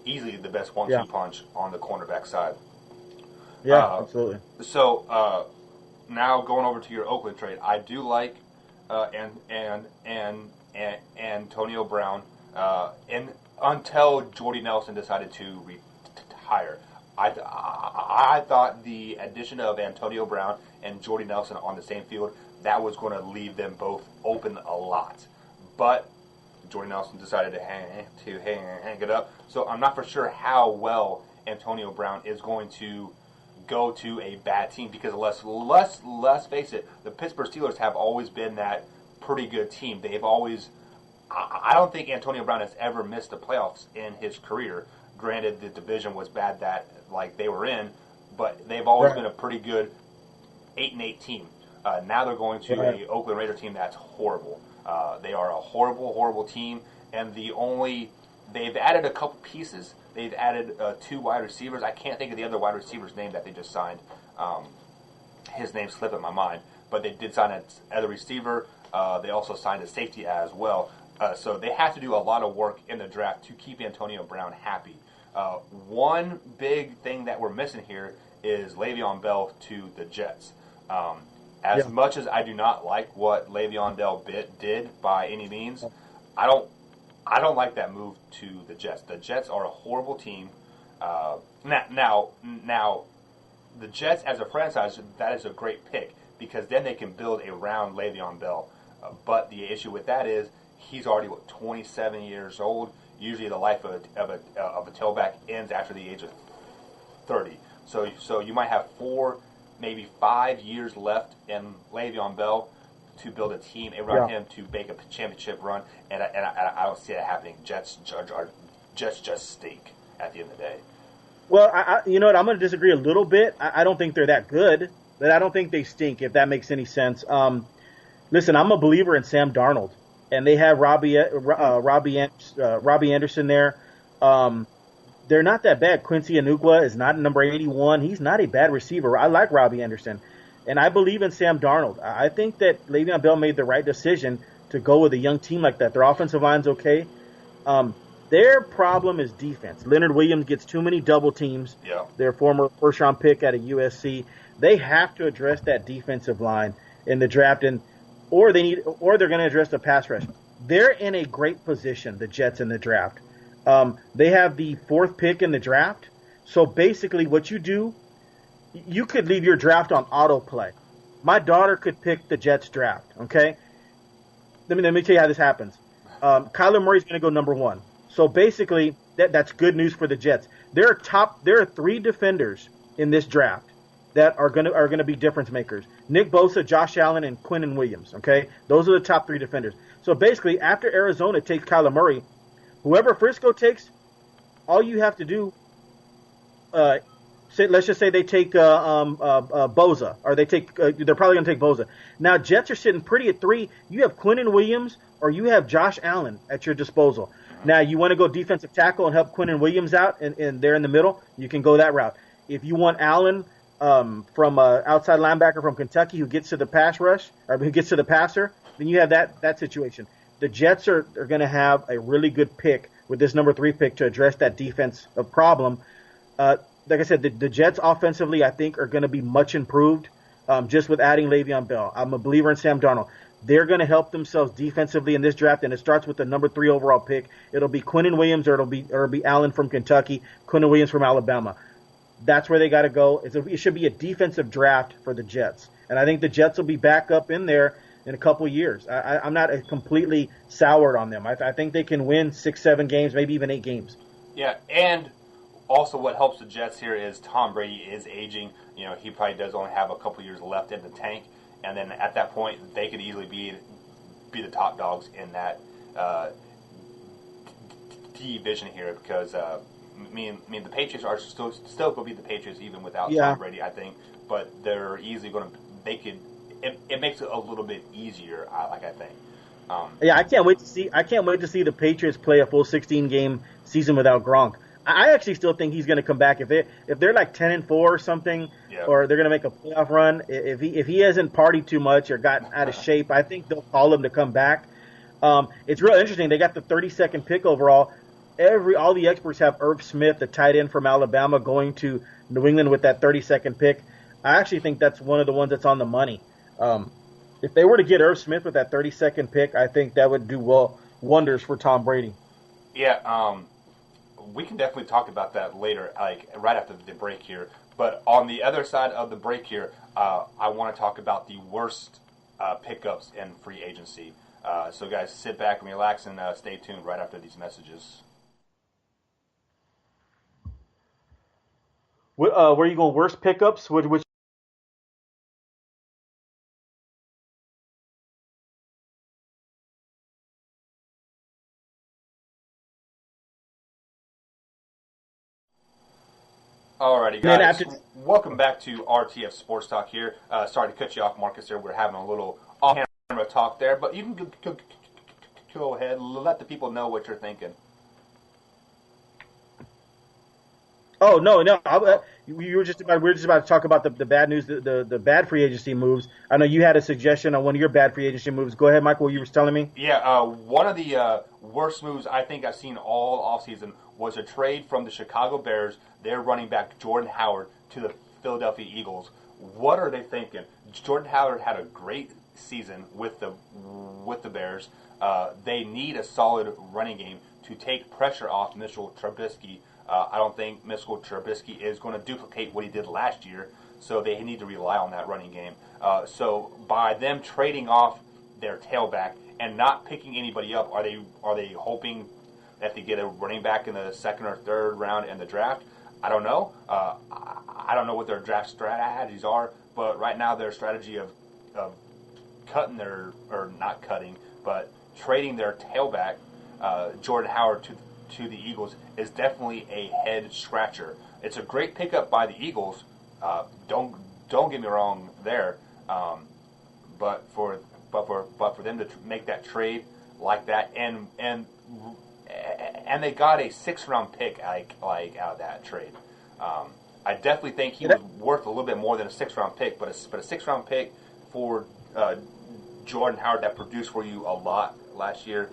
Easily the best 1-2 punch on the cornerback side. Yeah, absolutely. So, now going over to your Oakland trade, I do like Antonio Brown until Jordy Nelson decided to retire. I thought the addition of Antonio Brown and Jordy Nelson on the same field, that was going to leave them both open a lot. But Jordy Nelson decided to hang it up. So I'm not for sure how well Antonio Brown is going to go to a bad team, because let's face it, the Pittsburgh Steelers have always been that pretty good team. They've always, I don't think Antonio Brown has ever missed the playoffs in his career. Granted, the division was bad that they were in, but they've always been a pretty good 8-8 team. Now they're going to a Oakland Raider team that's horrible. They are a horrible, horrible team, and they've added a couple pieces. They've added 2 wide receivers. I can't think of the other wide receiver's name that they just signed. His name slipped in my mind. But they did sign another receiver. They also signed a safety as well. So they have to do a lot of work in the draft to keep Antonio Brown happy. One big thing that we're missing here is Le'Veon Bell to the Jets. As much as I do not like what Le'Veon Bell did by any means, I don't like that move to the Jets. The Jets are a horrible team. Now, the Jets as a franchise, that is a great pick, because then they can build around Le'Veon Bell. But the issue with that is he's already 27 years old. Usually, the life of a tailback ends after the age of 30. So you might have 4, maybe 5 years left in Le'Veon Bell to build a team around him to make a championship run, and I don't see that happening. Jets just stink at the end of the day. Well, you know what? I'm going to disagree a little bit. I don't think they're that good, but I don't think they stink, if that makes any sense. Listen, I'm a believer in Sam Darnold, and they have Robbie Anderson there. They're not that bad. Quincy Enunwa is not number 81. He's not a bad receiver. I like Robbie Anderson, and I believe in Sam Darnold. I think that Le'Veon Bell made the right decision to go with a young team like that. Their offensive line's okay. Their problem is defense. Leonard Williams gets too many double teams. Yeah. Their former first-round pick out of USC. They have to address that defensive line in the draft, or they're going to address the pass rush. They're in a great position, the Jets, in the draft. They have the 4th pick in the draft. So basically, what you do, you could leave your draft on autoplay. My daughter could pick the Jets draft. Okay. Let me tell you how this happens. Kyler Murray's going to go number 1. So basically, that's good news for the Jets. There are 3 defenders in this draft that are going to be difference makers. Nick Bosa, Josh Allen, and Quinnen Williams. Okay, those are the top 3 defenders. So basically, after Arizona takes Kyler Murray, whoever Frisco takes, all you have to do, let's just say they take Bosa, or they're probably going to take Bosa. Now Jets are sitting pretty at 3. You have Quinnen Williams or you have Josh Allen at your disposal. Now, you want to go defensive tackle and help Quinnen Williams out, and they're in the middle, you can go that route. If you want Allen from outside linebacker from Kentucky who gets to the pass rush, or who gets to the passer, then you have that situation. The Jets are going to have a really good pick with this number 3 pick to address that defensive problem. Like I said, the Jets offensively, I think, are going to be much improved just with adding Le'Veon Bell. I'm a believer in Sam Darnold. They're going to help themselves defensively in this draft, and it starts with the number 3 overall pick. It'll be Quinnen Williams, or it'll be Allen from Kentucky, Quinnen Williams from Alabama. That's where they got to go. It should be a defensive draft for the Jets, and I think the Jets will be back up in there in a couple of years. I'm not completely soured on them. I think they can win 6, 7 games, maybe even 8 games. Yeah, and also what helps the Jets here is Tom Brady is aging. You know, he probably does only have a couple years left in the tank. And then at that point, they could easily be the top dogs in that division here, because I mean the Patriots are still going to be the Patriots even without Tom Brady, I think. But they're easily going to. It makes it a little bit easier, I think. I can't wait to see the Patriots play a full 16-game season without Gronk. I actually still think he's going to come back if they're like 10-4 or something, or they're going to make a playoff run. If he hasn't partied too much or gotten out of shape, I think they'll call him to come back. It's real interesting. They got the 32nd pick overall. All the experts have Irv Smith, the tight end from Alabama, going to New England with that 32nd pick. I actually think that's one of the ones that's on the money. If they were to get Irv Smith with that 32nd pick, I think that would do wonders for Tom Brady. Yeah. We can definitely talk about that later, like right after the break here. But on the other side of the break here, I want to talk about the worst pickups in free agency. So guys, sit back and relax and stay tuned right after these messages. Where are you going? Worst pickups? Which? Alrighty, guys. Welcome back to RTF Sports Talk here. Sorry to cut you off, Marcus. There, we're having a little off-camera talk there, but you can go ahead and let the people know what you're thinking. Oh no! We were just about to talk about the bad news, the bad free agency moves. I know you had a suggestion on one of your bad free agency moves. Go ahead, Michael. You were telling me. Yeah, one of the worst moves I think I've seen all offseason was a trade from the Chicago Bears, their running back Jordan Howard, to the Philadelphia Eagles. What are they thinking? Jordan Howard had a great season with the Bears. They need a solid running game to take pressure off Mitchell Trubisky. I don't think Mitchell Trubisky is going to duplicate what he did last year, so they need to rely on that running game. So by them trading off their tailback and not picking anybody up, are they hoping that they get a running back in the second or third round in the draft? I don't know. I don't know what their draft strategies are, but right now their strategy of cutting their, or not cutting, but trading their tailback, Jordan Howard, to the Eagles is definitely a head scratcher. It's a great pickup by the Eagles. Don't get me wrong there, but for them to make that trade like that, and they got a 6th-round pick like out of that trade. I definitely think he was worth a little bit more than a 6th-round pick, but a 6th-round pick for Jordan Howard that produced for you a lot last year.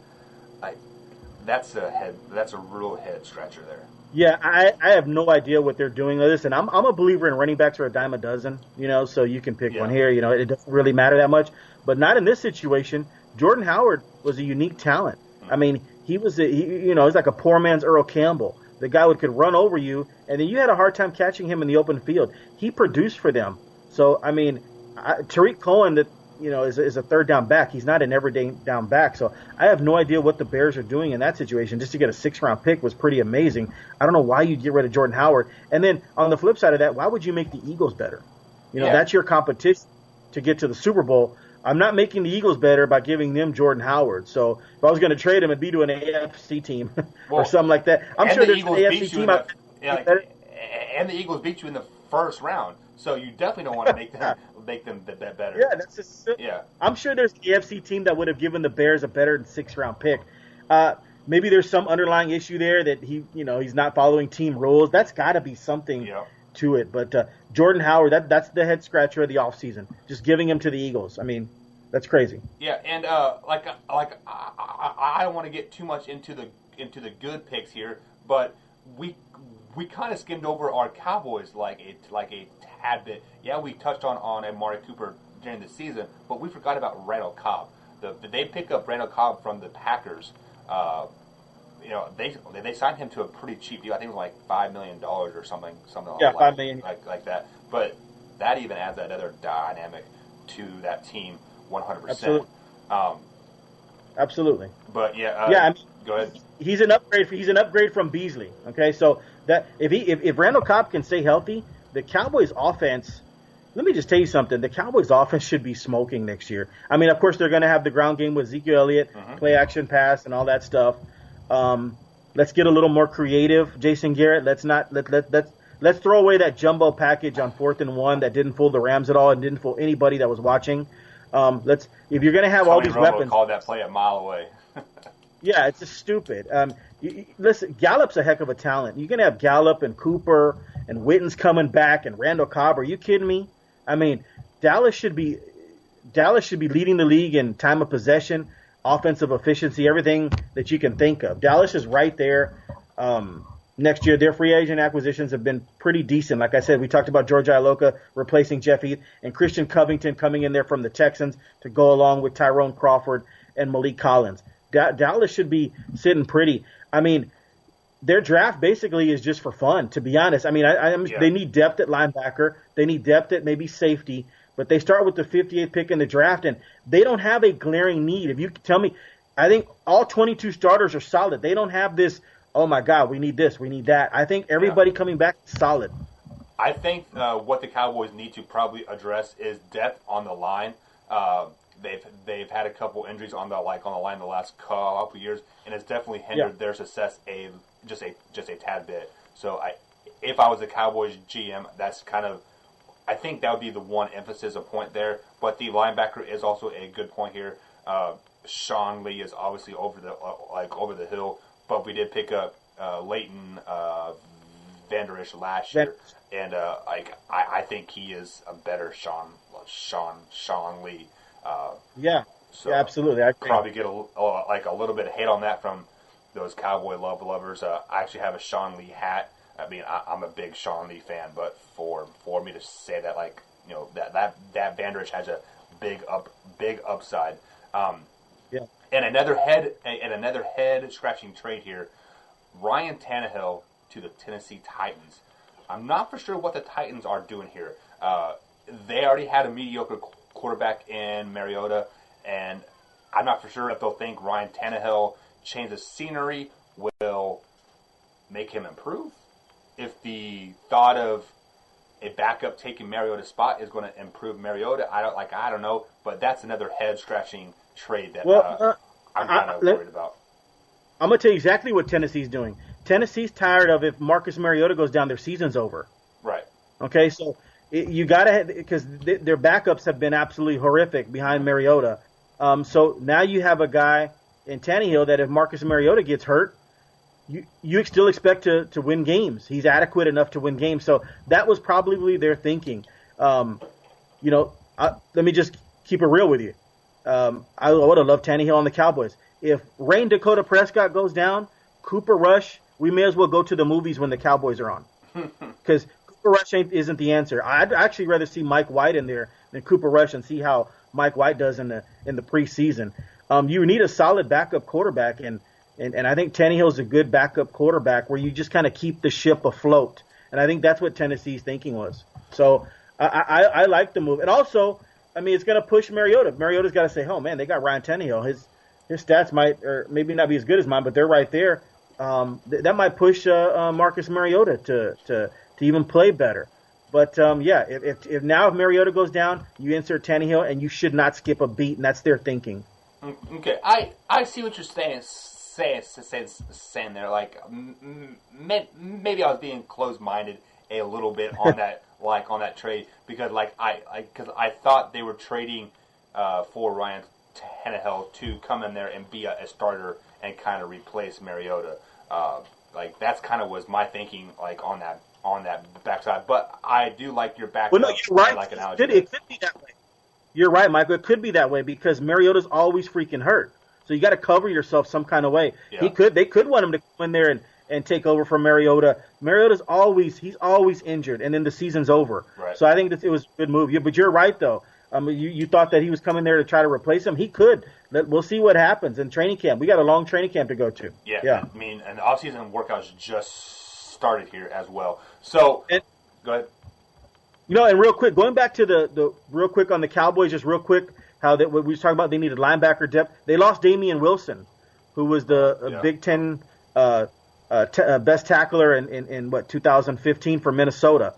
That's a real head scratcher there. Yeah, I have no idea what they're doing with this, and I'm a believer in running backs are a dime a dozen, so you can pick one here, it doesn't really matter that much, but not in this situation. Jordan Howard was a unique talent. I mean, he was he's like a poor man's Earl Campbell. The guy could run over you, and then you had a hard time catching him in the open field. He produced for them. So, I mean, Tariq Cohen, that is a third down back. He's not an everyday down back. So I have no idea what the Bears are doing in that situation. Just to get a 6th-round pick was pretty amazing. I don't know why you'd get rid of Jordan Howard. And then on the flip side of that, why would you make the Eagles better? That's your competition to get to the Super Bowl. I'm not making the Eagles better by giving them Jordan Howard. So if I was going to trade him, it'd be to an AFC team or something like that. I'm sure there's an AFC team out there. And the Eagles beat you in the first round, so you definitely don't want to make them better. Yeah, that's just I'm sure there's an AFC team that would have given the Bears a better 6th-round pick. Maybe there's some underlying issue there that he's not following team rules. That's got to be something to it. But Jordan Howard, that's the head scratcher of the offseason. Just giving him to the Eagles. I mean, that's crazy. Yeah, and I don't want to get too much into the good picks here, but we kind of skimmed over our Cowboys like a tad bit. Yeah, we touched on Amari Cooper during the season, but we forgot about Randall Cobb. They pick up Randall Cobb from the Packers. They signed him to a pretty cheap deal. I think it was like $5 million or something. Yeah, $5 million. Like that. But that even adds that other dynamic to that team 100%. Absolutely. Absolutely. But I mean, go ahead. He's an upgrade from Beasley. Okay, so that if Randall Cobb can stay healthy, the Cowboys offense. Let me just tell you something. The Cowboys offense should be smoking next year. I mean, of course, they're going to have the ground game with Ezekiel Elliott, play action pass, and all that stuff. Let's get a little more creative, Jason Garrett. Let's throw away that jumbo package on 4th and 1 that didn't fool the Rams at all and didn't fool anybody that was watching. If you're going to have all these Romo weapons, called that play a mile away. Yeah, it's just stupid. Listen, Gallup's a heck of a talent. You're going to have Gallup and Cooper and Witten's coming back and Randall Cobb. Are you kidding me? I mean, Dallas should be leading the league in time of possession, offensive efficiency, everything that you can think of. Dallas is right there. Next year, their free agent acquisitions have been pretty decent. Like I said, we talked about George Iloka replacing Jeff Heath and Christian Covington coming in there from the Texans to go along with Tyrone Crawford and Malik Collins. Dallas should be sitting pretty. I mean, their draft basically is just for fun, to be honest. I mean, they need depth at linebacker. They need depth at maybe safety. But they start with the 58th pick in the draft, and they don't have a glaring need. If you could tell me, I think all 22 starters are solid. They don't have this, oh, my God, we need this, we need that. I think everybody coming back is solid. I think what the Cowboys need to probably address is depth on the line. They've had a couple injuries on the line the last couple of years, and it's definitely hindered their success just a tad bit. So if I was a Cowboys GM, that's kind of, I think that would be the one emphasis, a point there. But the linebacker is also a good point here. Sean Lee is obviously over the hill, but we did pick up Leighton Vander Esch last year, and I think he is a better Sean Lee. So absolutely. I probably get a little bit of hate on that from those Cowboy lovers. I actually have a Sean Lee hat. I mean, I'm a big Sean Lee fan, but for me to say that, that Vander Esch has a big upside. And another head scratching trade here. Ryan Tannehill to the Tennessee Titans. I'm not for sure what the Titans are doing here. They already had a mediocre quarterback in Mariota, and I'm not for sure if they'll think Ryan Tannehill change the scenery will make him improve. If the thought of a backup taking Mariota's spot is going to improve Mariota, I don't know, but that's another head scratching trade that I'm kind of worried about. I'm going to tell you exactly what Tennessee's doing. Tennessee's tired of if Marcus Mariota goes down, their season's over. Right. Okay, so you got to, because their backups have been absolutely horrific behind Mariota. So now you have a guy in Tannehill that if Marcus Mariota gets hurt, you still expect to win games. He's adequate enough to win games. So that was probably their thinking. Let me just keep it real with you. I would have loved Tannehill on the Cowboys. If Rain Dakota Prescott goes down, Cooper Rush, we may as well go to the movies when the Cowboys are on. Because Cooper Rush isn't the answer. I'd actually rather see Mike White in there than Cooper Rush and see how Mike White does in the preseason. You need a solid backup quarterback, and I think Tannehill's a good backup quarterback where you just kind of keep the ship afloat. And I think that's what Tennessee's thinking was. So I like the move. And also, I mean, it's going to push Mariota. Mariota's got to say, oh, man, they got Ryan Tannehill. His stats might or maybe not be as good as mine, but they're right there. That might push Marcus Mariota to even play better. But, if Mariota goes down, you insert Tannehill, and you should not skip a beat, and that's their thinking. Okay, I see what you're saying there. Like, maybe I was being closed-minded a little bit on that, on that trade, because I thought they were trading for Ryan Tannehill to come in there and be a starter and kind of replace Mariota. That's kind of was my thinking, on that backside. But I do like your backup. Well, no, you're right. Like it could be that way. You're right, Michael. It could be that way because Mariota's always freaking hurt. So you got to cover yourself some kind of way. Yeah. They could want him to come in there and take over from Mariota. Mariota's always injured, and then the season's over. Right. So I think that it was a good move. Yeah, but you're right though. You thought that he was coming there to try to replace him. He could. We'll see what happens in training camp. We got a long training camp to go to. Yeah. I mean, and the offseason workouts just started here as well. So go ahead. And real quick, going back to the real quick on the Cowboys, just real quick, what we was talking about, they needed linebacker depth. They lost Damian Wilson, who was the Big Ten best tackler in 2015 for Minnesota.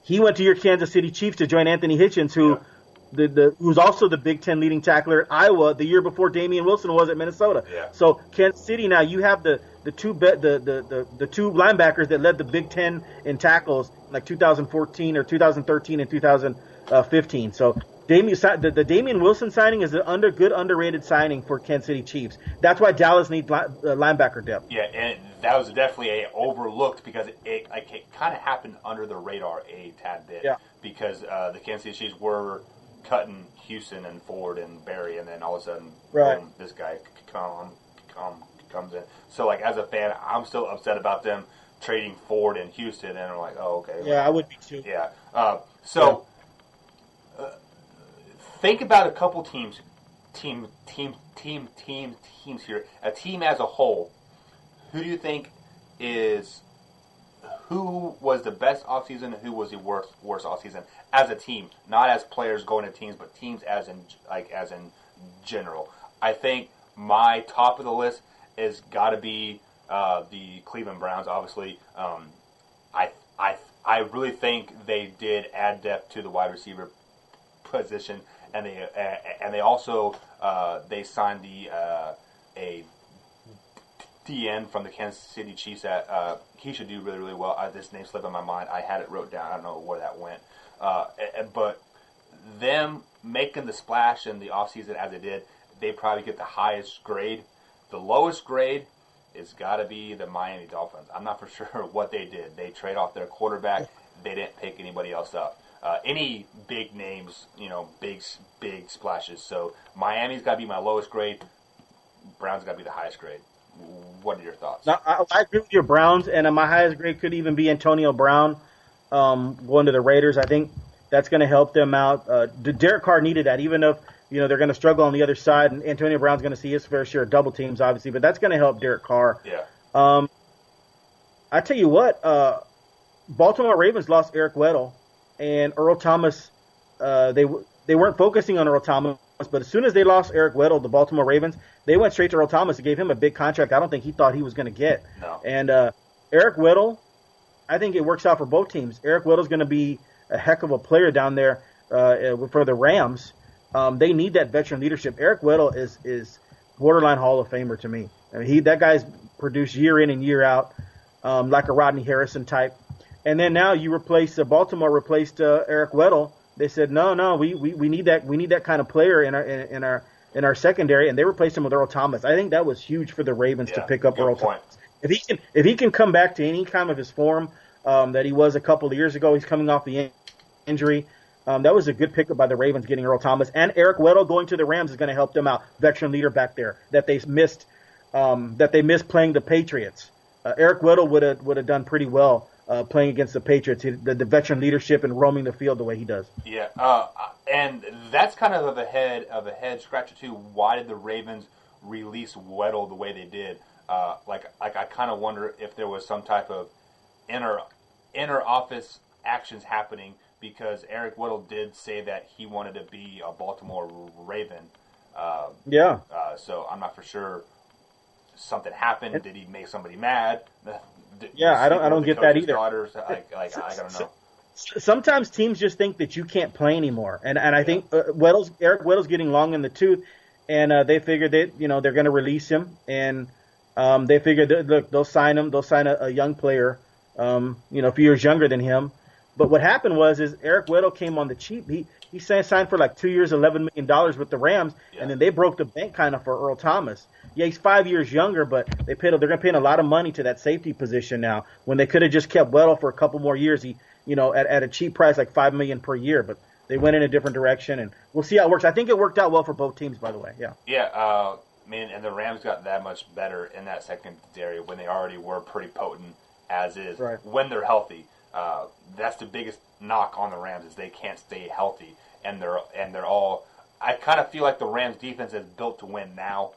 He went to your Kansas City Chiefs to join Anthony Hitchens, who's also the Big Ten leading tackler at Iowa the year before Damian Wilson was at Minnesota. Yeah. So Kansas City now you have the two linebackers that led the Big Ten in tackles like 2014 or 2013 and 2015. So the Damian Wilson signing is an good underrated signing for Kansas City Chiefs. That's why Dallas needs linebacker depth. Yeah, and that was definitely overlooked because it kind of happened under the radar a tad bit. Yeah. Because the Kansas City Chiefs were cutting Houston and Ford and Barry, and then all of a sudden, boom, this guy comes in. So, as a fan, I'm still upset about them trading Ford and Houston, and I'm like, oh, okay. Yeah, I would be too. Yeah. Think about a couple teams here. A team as a whole. Who do you think who was the best offseason? Who was the worst offseason as a team? Not as players going to teams, but teams as in general. I think my top of the list is got to be the Cleveland Browns. Obviously, I really think they did add depth to the wide receiver position, and they also they signed a DN from the Kansas City Chiefs that he should do really, really well. This name slipped in my mind. I had it wrote down. I don't know where that went. But them making the splash in the offseason as they did, they probably get the highest grade. The lowest grade is got to be the Miami Dolphins. I'm not for sure what they did. They trade off their quarterback. They didn't pick anybody else up. Any big names, big splashes. So Miami's got to be my lowest grade. Browns got to be the highest grade. What are your thoughts? Now, I agree with your Browns, and my highest grade could even be Antonio Brown going to the Raiders. I think that's going to help them out. Derek Carr needed that, even if they're going to struggle on the other side, and Antonio Brown's going to see his fair share of double teams, obviously, but that's going to help Derek Carr. Yeah. I tell you what, Baltimore Ravens lost Eric Weddle and Earl Thomas. They weren't focusing on Earl Thomas But as soon as they lost Eric Weddle, the Baltimore Ravens, they went straight to Earl Thomas and gave him a big contract I don't think he thought he was going to get. No. And Eric Weddle, I think it works out for both teams. Eric Weddle's going to be a heck of a player down there for the Rams. They need that veteran leadership. Eric Weddle is borderline Hall of Famer to me. I mean, that guy's produced year in and year out, like a Rodney Harrison type. And then now you Baltimore replaced Eric Weddle. They said no, we need that kind of player in our secondary, and they replaced him with Earl Thomas. I think that was huge for the Ravens to pick up Earl Thomas. If he can come back to any kind of his form that he was a couple of years ago, he's coming off the injury. That was a good pickup by the Ravens getting Earl Thomas, and Eric Weddle going to the Rams is going to help them out. Veteran leader back there that they missed playing the Patriots. Eric Weddle would have done pretty well playing against the Patriots. The veteran leadership and roaming the field the way he does. Yeah, and that's kind of a head scratcher too. Why did the Ravens release Weddle the way they did? Like I kind of wonder if there was some type of inner office actions happening, because Eric Weddle did say that he wanted to be a Baltimore Raven. So I'm not for sure. Something happened. Did he make somebody mad? I don't get that either. Daughters, I don't know. Sometimes teams just think that you can't play anymore, and I think Eric Weddle's getting long in the tooth, and they figured that they're going to release him, and they figured that, they'll sign him. They'll sign a young player, a few years younger than him. But what happened was Eric Weddle came on the cheap. He signed for like 2 years, $11 million with the Rams, and then they broke the bank kind of for Earl Thomas. Yeah, he's 5 years younger, but they're going to pay a lot of money to that safety position now, when they could have just kept Weddle for a couple more years. At a cheap price, like $5 million per year, but they went in a different direction, and we'll see how it works. I think it worked out well for both teams, by the way. Yeah. Yeah. And the Rams got that much better in that secondary when they already were pretty potent as is. Right. When they're healthy. That's the biggest knock on the Rams, is they can't stay healthy, and they're all. I kind of feel like the Rams defense is built to win now,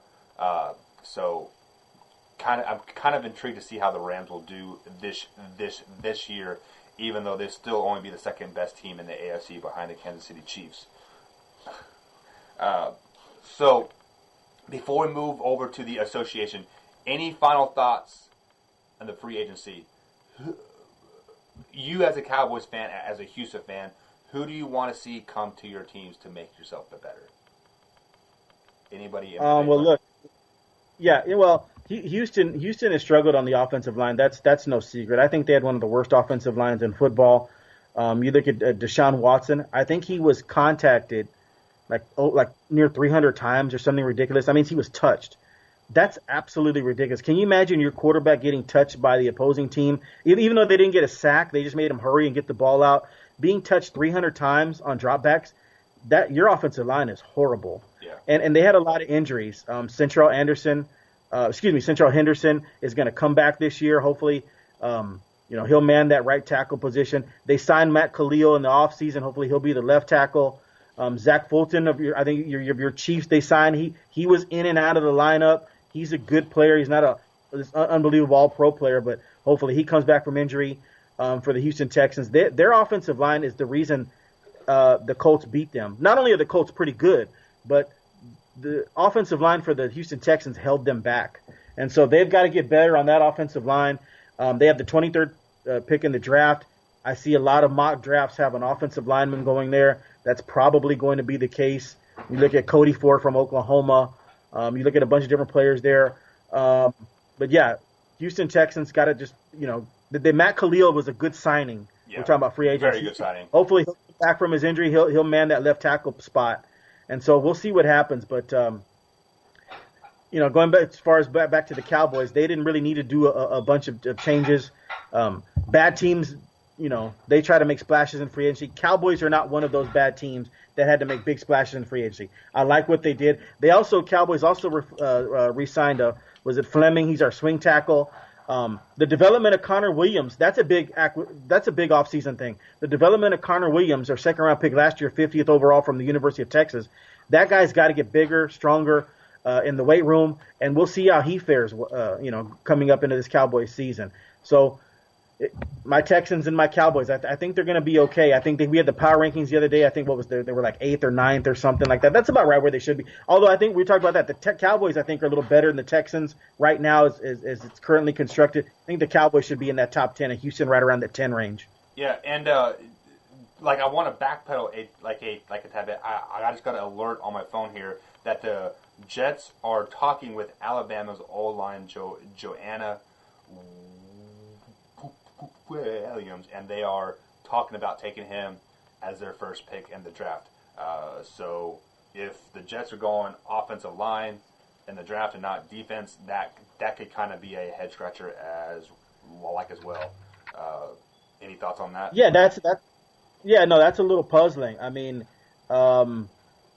so I'm kind of intrigued to see how the Rams will do this year, even though they still only be the second best team in the AFC behind the Kansas City Chiefs. So before we move over to the association, any final thoughts on the free agency? You as a Cowboys fan, as a Houston fan, who do you want to see come to your teams to make yourself better? Anybody? Houston has struggled on the offensive line. That's no secret. I think they had one of the worst offensive lines in football. You look at Deshaun Watson. I think he was contacted like near 300 times or something ridiculous. I mean, he was touched. That's absolutely ridiculous. Can you imagine your quarterback getting touched by the opposing team? Even though they didn't get a sack, they just made him hurry and get the ball out. Being touched 300 times on dropbacks, your offensive line is horrible. Yeah. And they had a lot of injuries. Central Henderson is going to come back this year. Hopefully, he'll man that right tackle position. They signed Matt Khalil in the offseason. Hopefully he'll be the left tackle. Zach Fulton of your Chiefs, they signed. He was in and out of the lineup. He's a good player. He's not an unbelievable all-pro player, but hopefully he comes back from injury for the Houston Texans. Their offensive line is the reason the Colts beat them. Not only are the Colts pretty good, but the offensive line for the Houston Texans held them back. And so they've got to get better on that offensive line. They have the 23rd pick in the draft. I see a lot of mock drafts have an offensive lineman going there. That's probably going to be the case. You look at Cody Ford from Oklahoma. You look at a bunch of different players there. But yeah, Houston Texans got to just, the Matt Khalil was a good signing. Yeah, we're talking about free agency. Very good signing. Hopefully he'll come back from his injury. He'll man that left tackle spot. And so we'll see what happens. But, going back as far as back to the Cowboys, they didn't really need to do a bunch of changes. Bad teams, they try to make splashes in free agency. Cowboys are not one of those bad teams that had to make big splashes in free agency. I like what they did. Cowboys also re-signed was it Fleming? He's our swing tackle. The development of Connor Williams, that's a big offseason thing. The development of Connor Williams, our second round pick last year, 50th overall from the University of Texas. That guy's got to get bigger, stronger in the weight room, and we'll see how he fares, coming up into this Cowboys season. So My Texans and my Cowboys. I think they're going to be okay. I think we had the power rankings the other day. I think what was they were like eighth or ninth or something like that. That's about right where they should be. Although I think we talked about that. The Cowboys I think are a little better than the Texans right now as it's currently constructed. I think the Cowboys should be in that top 10 and Houston right around the 10 range. Yeah, and like I want to backpedal a tad bit. I just got an alert on my phone here that the Jets are talking with Alabama's O-line Joanna Williams, and they are talking about taking him as their first pick in the draft. So if the Jets are going offensive line in the draft and not defense, that could kind of be a head scratcher as well. Any thoughts on that? Yeah, that. Yeah, no, that's a little puzzling. I mean, when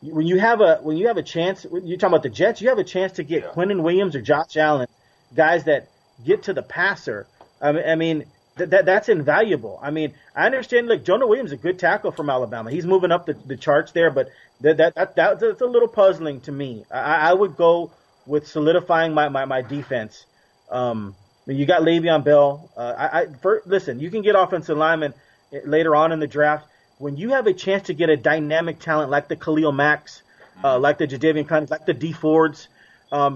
you have a chance, you're talking about the Jets, you have a chance to get Quinnen Williams or Josh Allen, guys that get to the passer. I mean that's invaluable. I mean, I understand. Look, Jonah Williams is a good tackle from Alabama. He's moving up the charts there, but that's a little puzzling to me. I would go with solidifying my defense. You got Le'Veon Bell. Listen, you can get offensive linemen later on in the draft. When you have a chance to get a dynamic talent like the Khalil Macks, like the Jadeveon Clowney, like the D Fords,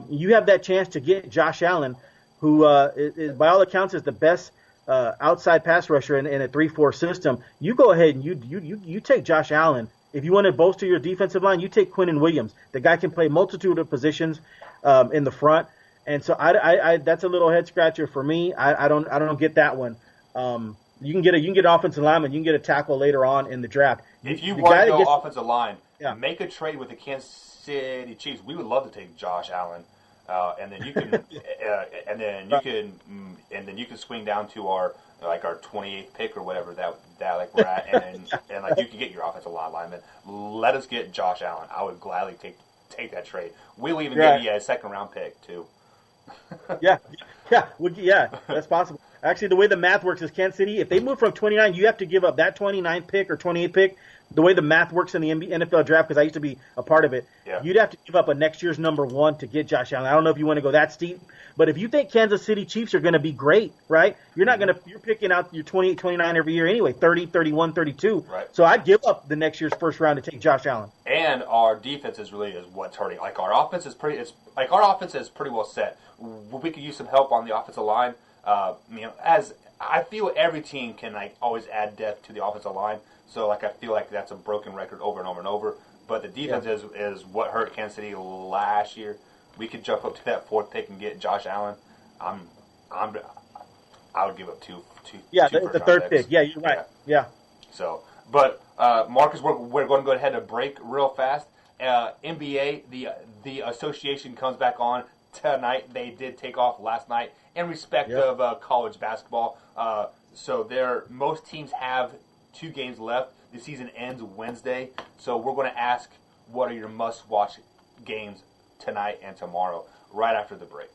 you have that chance to get Josh Allen, who is by all accounts is the best outside pass rusher in a 3-4 system. You go ahead and you take Josh Allen. If you want to bolster your defensive line, you take Quinnen Williams. The guy can play multitude of positions in the front. And so I that's a little head scratcher for me. I don't get that one. You can get an offensive lineman, you can get a tackle later on in the draft. If you want to go offensive line, make a trade with the Kansas City Chiefs. We would love to take Josh Allen, and then you can and then you can swing down to our 28th pick or whatever that like we're at, and like you can get your offensive line lineman. Let us get Josh Allen. I would gladly take that trade. We'll even give you a second round pick too. yeah, that's possible. Actually, the way the math works is Kansas City, if they move from 29, you have to give up that 29th pick or 28th pick. The way the math works in the NFL draft, because I used to be a part of it, you'd have to give up a next year's number 1 to get Josh Allen. I don't know if you want to go that steep, but if you think Kansas City Chiefs are going to be great, right? You're picking out your 28, 29 every year anyway, 30, 31, 32. Right. So I'd give up the next year's first round to take Josh Allen. And our defense is what's hurting. Like our offense is pretty well set. We could use some help on the offensive line. As I feel every team can always add depth to the offensive line. So I feel like that's a broken record over and over and over. But the defense is what hurt Kansas City last year. We could jump up to that 4th pick and get Josh Allen. I would give up two. Yeah, two the 3rd pick. Yeah, you're right. Yeah. So, but Marcus, we're going to go ahead and break real fast. NBA, the association comes back on tonight. They did take off last night in respect of college basketball. So most teams have 2 games left. The season ends Wednesday. So we're going to ask, what are your must-watch games tonight and tomorrow, right after the break.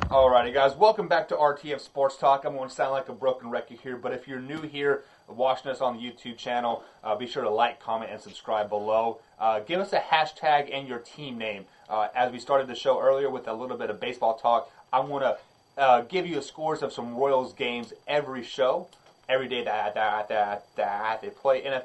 Alrighty, guys, welcome back to RTF Sports Talk. I'm going to sound like a broken record here, but if you're new here watching us on the YouTube channel, be sure to like, comment, and subscribe below. Give us a hashtag and your team name. As we started the show earlier with a little bit of baseball talk, I want to give you the scores of some Royals games every show, every day that they play. And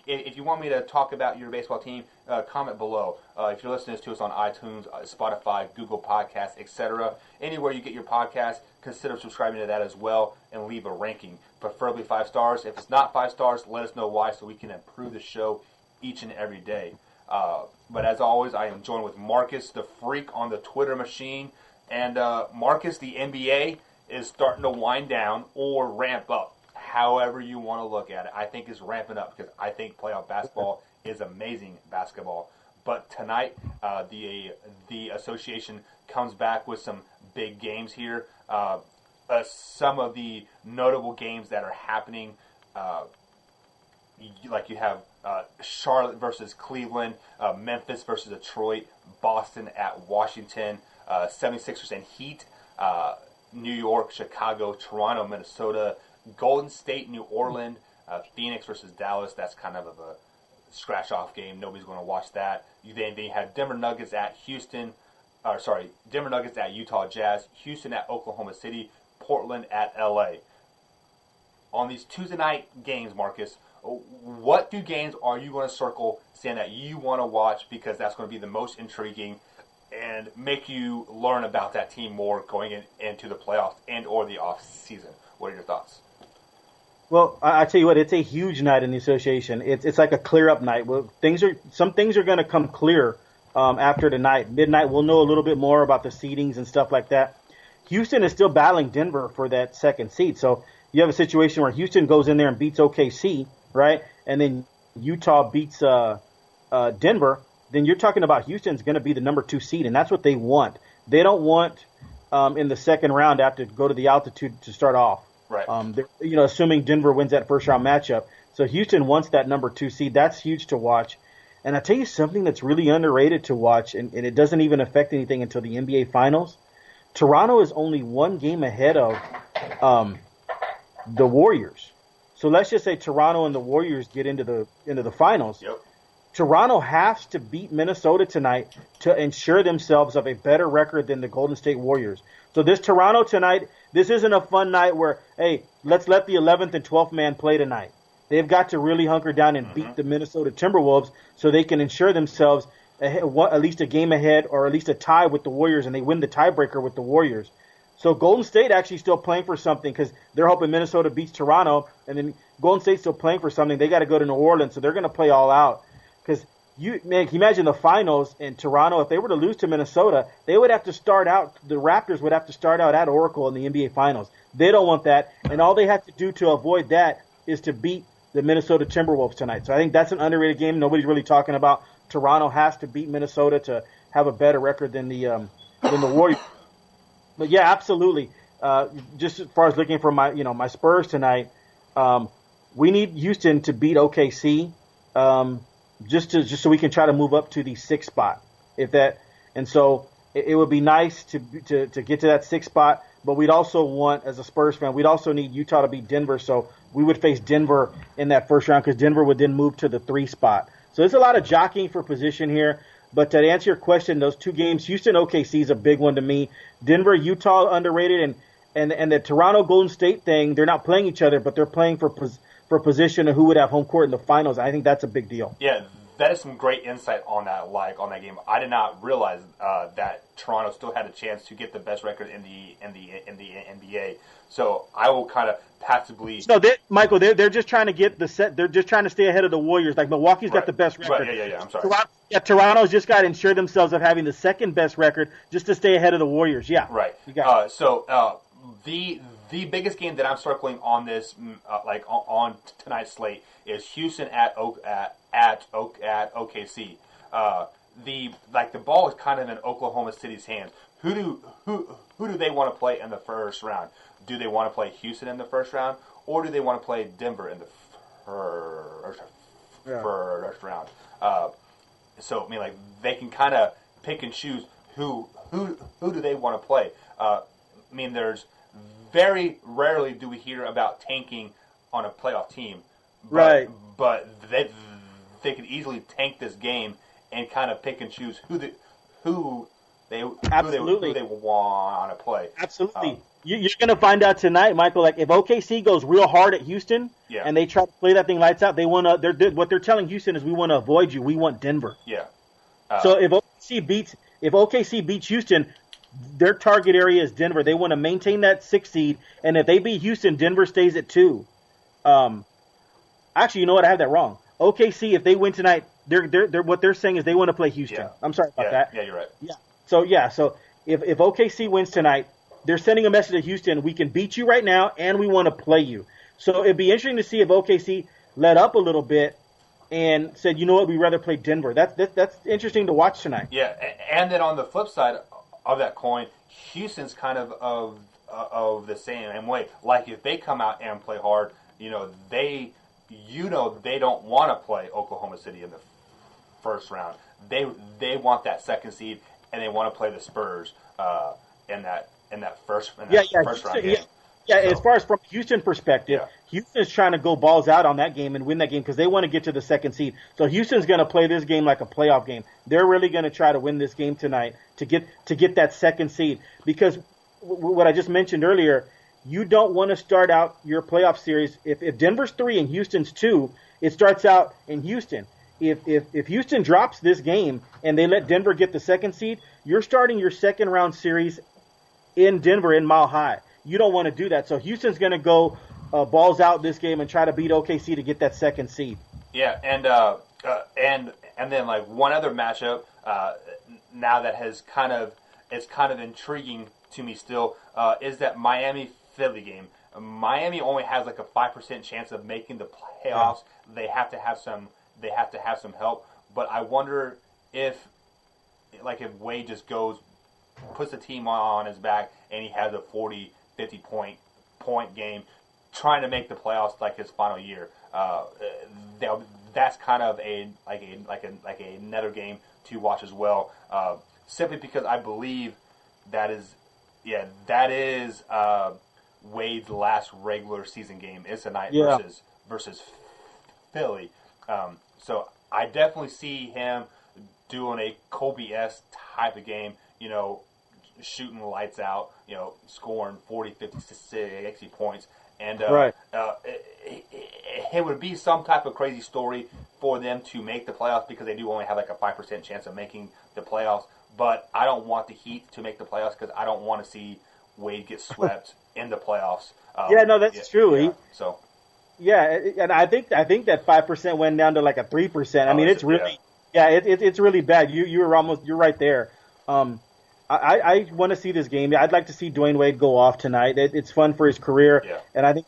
if you want me to talk about your baseball team, comment below. If you're listening to us on iTunes, Spotify, Google Podcasts, etc., anywhere you get your podcast, consider subscribing to that as well and leave a ranking, preferably 5 stars. If it's not 5 stars, let us know why so we can improve the show each and every day. But as always, I am joined with Marcus, the freak on the Twitter machine. And Marcus, the NBA is starting to wind down or ramp up, however you want to look at it. I think it's ramping up because I think playoff basketball is amazing basketball. But tonight, the association comes back with some big games here. Some of the notable games that are happening, like you have Charlotte versus Cleveland, Memphis versus Detroit, Boston at Washington, 76ers and Heat, New York, Chicago, Toronto, Minnesota, Golden State, New Orleans, Phoenix versus Dallas. That's kind of a scratch-off game. Nobody's going to watch that. Then you have Denver Nuggets at Houston. Denver Nuggets at Utah Jazz, Houston at Oklahoma City, Portland at LA. On these Tuesday night games, Marcus, what games are you going to circle saying that you want to watch because that's going to be the most intriguing and make you learn about that team more going into the playoffs and or the off season? What are your thoughts? Well, I tell you what, it's a huge night in the association. It's like a clear up night. Well, some things are going to come clear after the night. Midnight, we'll know a little bit more about the seedings and stuff like that. Houston is still battling Denver for that second seed. So you have a situation where Houston goes in there and beats OKC, right? And then Utah beats Denver. Then you're talking about Houston's going to be the number 2 seed, and that's what they want. They don't want in the second round have to go to the altitude to start off. Right. Assuming Denver wins that first round matchup. So Houston wants that number 2 seed. That's huge to watch. And I tell you something that's really underrated to watch, and it doesn't even affect anything until the NBA Finals. Toronto is only 1 game ahead of the Warriors. So let's just say Toronto and the Warriors get into the finals. Yep. Toronto has to beat Minnesota tonight to ensure themselves of a better record than the Golden State Warriors. So this Toronto tonight, this isn't a fun night where, hey, let's let the 11th and 12th man play tonight. They've got to really hunker down and beat the Minnesota Timberwolves so they can ensure themselves at least a game ahead or at least a tie with the Warriors, and they win the tiebreaker with the Warriors. So Golden State actually still playing for something because they're hoping Minnesota beats Toronto, and then Golden State's still playing for something. They got to go to New Orleans, so they're going to play all out. Because can you imagine the finals in Toronto? If they were to lose to Minnesota, they would have to start out. The Raptors would have to start out at Oracle in the NBA Finals. They don't want that, and all they have to do to avoid that is to beat the Minnesota Timberwolves tonight. So I think that's an underrated game. Nobody's really talking about. Toronto has to beat Minnesota to have a better record than the Warriors. But yeah, absolutely. Just as far as looking for my Spurs tonight, we need Houston to beat OKC, just so we can try to move up to the 6th spot. So it would be nice to get to that 6th spot. But we'd also want, as a Spurs fan, we'd also need Utah to beat Denver. So we would face Denver in that first round because Denver would then move to the 3 spot. So there's a lot of jockeying for position here. But to answer your question, those 2 games, Houston OKC is a big one to me. Denver, Utah, underrated, and the Toronto Golden State thing, they're not playing each other, but they're playing for position of who would have home court in the finals. I think that's a big deal. Yeah, that is some great insight on that game. I did not realize that Toronto still had a chance to get the best record in the NBA. So I will kind of passively. So Michael, they're just trying to get the set. They're just trying to stay ahead of the Warriors. Like Milwaukee's got the best record. Right. Yeah. I'm sorry. Toronto's just got to ensure themselves of having the second best record just to stay ahead of the Warriors. Yeah. Right. The biggest game that I'm circling on this, on tonight's slate, is Houston at OKC. The ball is kind of in Oklahoma City's hands. Who do they want to play in the first round? Do they want to play Houston in the first round, or do they want to play Denver in the first round? So I mean, they can kind of pick and choose who do they want to play. There's very rarely do we hear about tanking on a playoff team, right? But they could easily tank this game and kind of pick and choose who they want to play. Absolutely. You're going to find out tonight, Michael. Like if OKC goes real hard at Houston and they try to play that thing lights out, they want to. What they're telling Houston is, we want to avoid you. We want Denver. Yeah. So if OKC beats Houston, their target area is Denver. They want to maintain that 6th seed, and if they beat Houston, Denver stays at 2. Actually, you know what? I have that wrong. OKC, if they win tonight, they're what they're saying is they want to play Houston. Yeah. I'm sorry about that. Yeah, you're right. Yeah. So if OKC wins tonight, they're sending a message to Houston: we can beat you right now, and we want to play you. So it'd be interesting to see if OKC let up a little bit and said, you know what, we'd rather play Denver. That's interesting to watch tonight. Yeah, and then on the flip side of that coin, Houston's kind of the same way. Like if they come out and play hard, they don't want to play Oklahoma City in the first round. They want that 2nd seed, and they want to play the Spurs in that first round game. Yeah, as far as from Houston perspective, Yeah. Houston's trying to go balls out on that game and win that game because they want to get to the second seed. So Houston's going to play this game like a playoff game. They're really going to try to win this game tonight to get that second seed because what I just mentioned earlier, you don't want to start out your playoff series if Denver's 3 and Houston's 2, it starts out in Houston. If Houston drops this game and they let Denver get the second seed, you're starting your second round series in Denver in Mile High. You don't want to do that. So Houston's going to go balls out this game and try to beat OKC to get that second seed. Yeah, and then like one other matchup now that has kind of intriguing to me still is that Miami Philly game. Miami only has like a 5% chance of making the playoffs. Yeah. They have to have some help. But I wonder if Wade just puts the team on his back and he has a 40, 50 point game, trying to make the playoffs like his final year. That's kind of a nether game to watch as well. Simply because I believe that is Wade's last regular season game is tonight versus Philly. So I definitely see him doing a Kobe-esque type of game, shooting lights out, scoring 40, 50, 60 points. And it would be some type of crazy story for them to make the playoffs because they do only have like a 5% chance of making the playoffs. But I don't want the Heat to make the playoffs because I don't want to see Wade get swept in the playoffs. That's true. Yeah, and I think that 5% went down to like a 3%. I mean, it's really, it's really bad. You're right there. I want to see this game. I'd like to see Dwayne Wade go off tonight. It's fun for his career, and I think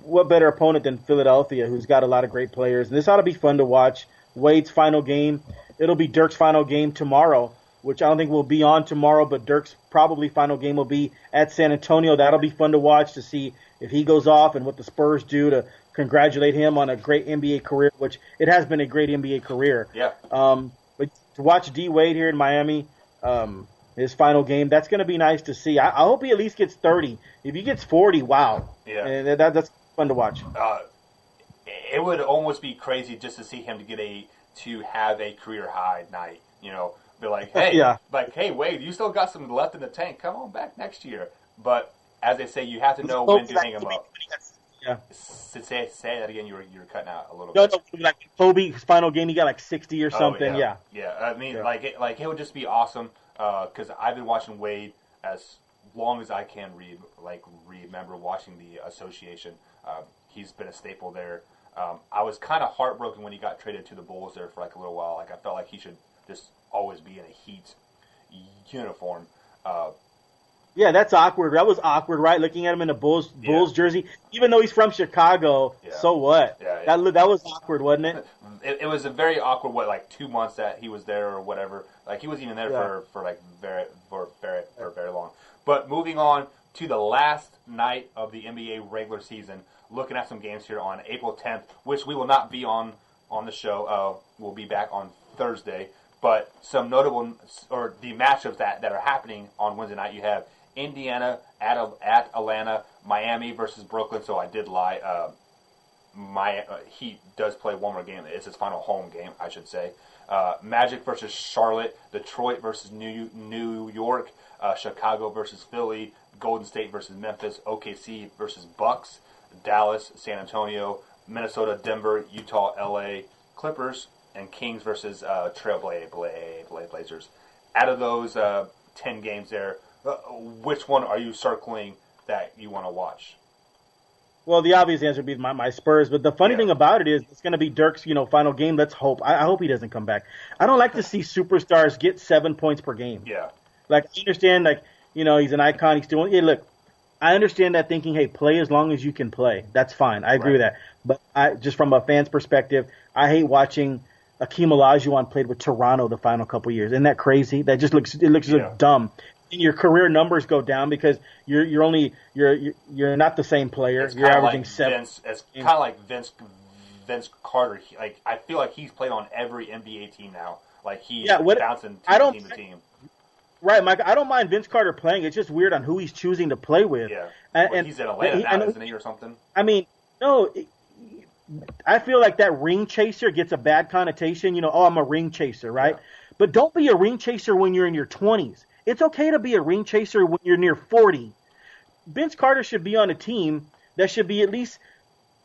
what better opponent than Philadelphia, who's got a lot of great players. And this ought to be fun to watch. Wade's final game. It'll be Dirk's final game tomorrow, which I don't think will be on tomorrow, but Dirk's probably final game will be at San Antonio. That'll be fun to watch to see if he goes off and what the Spurs do to congratulate him on a great NBA career, which it has been a great NBA career. Yeah. But to watch D. Wade here in Miami, his final game, that's going to be nice to see. I hope he at least gets 30. If he gets 40, wow. Yeah. And that's fun to watch. It would almost be crazy just to see him to have a career high night, Be like, hey, Wade, you still got some left in the tank. Come on back next year. But as they say, you have to know when to hang him up. Yeah. Say that again. You were cutting out a little bit. No, like Kobe's final game, he got like 60 or something. Yeah. I mean, it would just be awesome because I've been watching Wade as long as I can remember watching the association. He's been a staple there. I was kind of heartbroken when he got traded to the Bulls there for like a little while. Like I felt like he should just always be in a Heat uniform. Yeah, that's awkward. That was awkward, right? Looking at him in a Bulls jersey, even though he's from Chicago. Yeah. So what? Yeah. That was awkward, wasn't it? It was a very awkward 2 months that he was there or whatever. Like he wasn't even there for very long. But moving on to the last night of the NBA regular season, looking at some games here on April 10th, which we will not be on the show. We'll be back on Thursday. But some notable, or the matchups that are happening on Wednesday night, you have Indiana at Atlanta, Miami versus Brooklyn. So I did lie. Heat does play one more game. It's his final home game, I should say. Magic versus Charlotte, Detroit versus New York, Chicago versus Philly, Golden State versus Memphis, OKC versus Bucks, Dallas, San Antonio, Minnesota, Denver, Utah, LA, Clippers, and Kings versus Trailblazers. Out of those 10 games there, which one are you circling that you want to watch? Well, the obvious answer would be my Spurs, but the funny thing about it is it's going to be Dirk's final game. Let's hope. I hope he doesn't come back. I don't like to see superstars get 7 points per game. Yeah. Like, I understand, he's an icon. He's still, look, I understand that thinking, hey, play as long as you can play. That's fine. I agree with that. But just from a fan's perspective, I hate watching Akeem Olajuwon played with Toronto the final couple years. Isn't that crazy? That just looks dumb. And your career numbers go down because you're not the same player. You're averaging 7. It's kind of like Vince Carter. I feel like he's played on every NBA team now. Like he's bouncing team to team. Right, Mike. I don't mind Vince Carter playing. It's just weird on who he's choosing to play with. Yeah. And He's in Atlanta now, isn't he, or something? I mean, no, I feel like that ring chaser gets a bad connotation. Oh, I'm a ring chaser, right? Yeah. But don't be a ring chaser when you're in your 20s. It's okay to be a ring chaser when you're near 40. Vince Carter should be on a team that should be at least,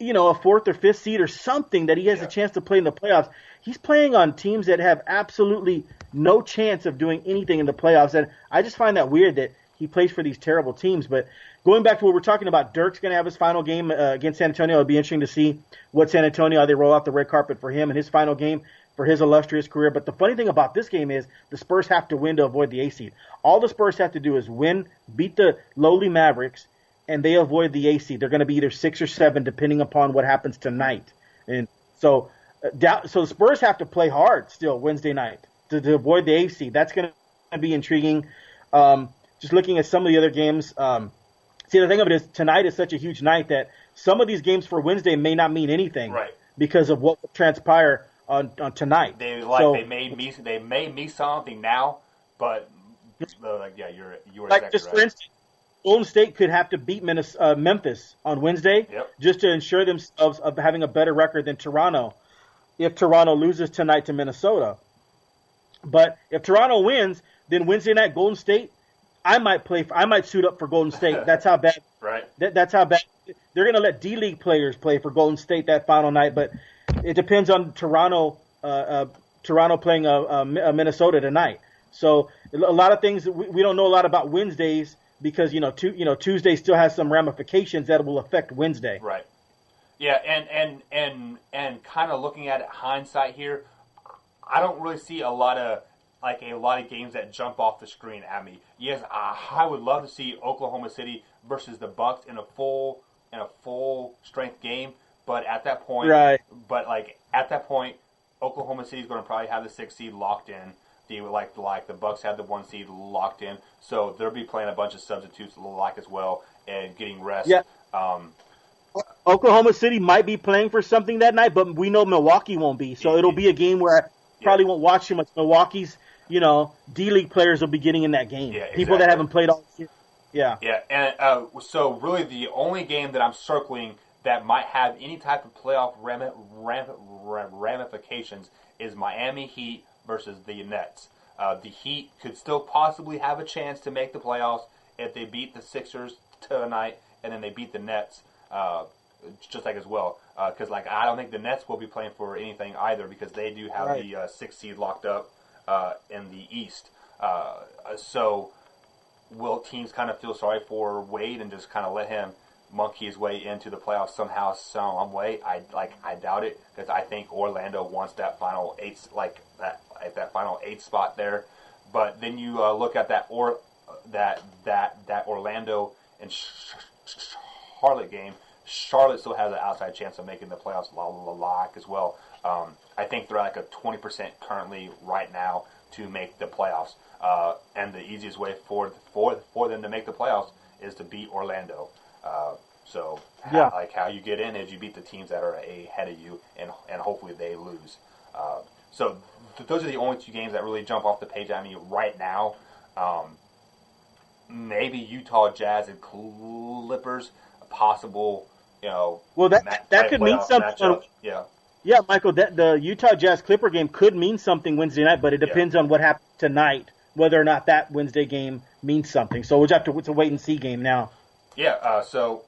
a fourth or fifth seed or something that he has a chance to play in the playoffs. He's playing on teams that have absolutely no chance of doing anything in the playoffs. And I just find that weird that he plays for these terrible teams. But going back to what we're talking about, Dirk's going to have his final game against San Antonio. It'll be interesting to see what San Antonio, how they roll out the red carpet for him and his final game for his illustrious career. But the funny thing about this game is the Spurs have to win to avoid the A seed. All the Spurs have to do is win, beat the lowly Mavericks, and they avoid the A seed. They're going to be either 6 or 7, depending upon what happens tonight. And so the Spurs have to play hard still Wednesday night to avoid the A seed. That's going to be intriguing. Just looking at some of the other games. See, the thing of it is tonight is such a huge night that some of these games for Wednesday may not mean anything, right, because of what will transpire on tonight. They may mean something now, but you were like exactly just right. For instance, Golden State could have to beat Memphis on Wednesday just to ensure themselves of having a better record than Toronto if Toronto loses tonight to Minnesota. But if Toronto wins, then Wednesday night Golden State, I might suit up for Golden State. That's how bad. Right. That's how bad. They're going to let D-League players play for Golden State that final night, but it depends on Toronto playing Minnesota tonight. So a lot of things we don't know a lot about Wednesdays because Tuesday still has some ramifications that will affect Wednesday. Right. Yeah, and kind of looking at it hindsight here, I don't really see a lot of games that jump off the screen at me. Yes, I would love to see Oklahoma City versus the Bucks in a full strength game, but at that point, Oklahoma City is going to probably have the 6th seed locked in. The Bucks had the 1 seed locked in, so they'll be playing a bunch of substitutes as well and getting rest. Yeah. Oklahoma City might be playing for something that night, but we know Milwaukee won't be. So it'll be a game where I probably won't watch too much. Milwaukee's, D-League players will be getting in that game. Yeah, exactly. People that haven't played all year. Yeah. Yeah, and so really the only game that I'm circling that might have any type of playoff ramifications is Miami Heat versus the Nets. The Heat could still possibly have a chance to make the playoffs if they beat the Sixers tonight and then they beat the Nets just as well. Because I don't think the Nets will be playing for anything either because they do have the 6th seed locked up in the East. So will teams kind of feel sorry for Wade and just kind of let him monkey his way into the playoffs somehow, some way? I doubt it because I think Orlando wants that final 8 final 8 spot there. But then you look at that Orlando and Charlotte game. Charlotte still has an outside chance of making the playoffs as well. I think they're like a 20% currently right now to make the playoffs. And the easiest way for them to make the playoffs is to beat Orlando. How you get in is you beat the teams that are ahead of you, and hopefully they lose. Those are the only 2 games that really jump off the page at me right now. Maybe Utah Jazz and Clippers, a possible, Well, that could mean something. Yeah, Michael, the Utah Jazz Clipper game could mean something Wednesday night, but it depends on what happens tonight, whether or not that Wednesday game means something. So it's a wait and see game now. Yeah, so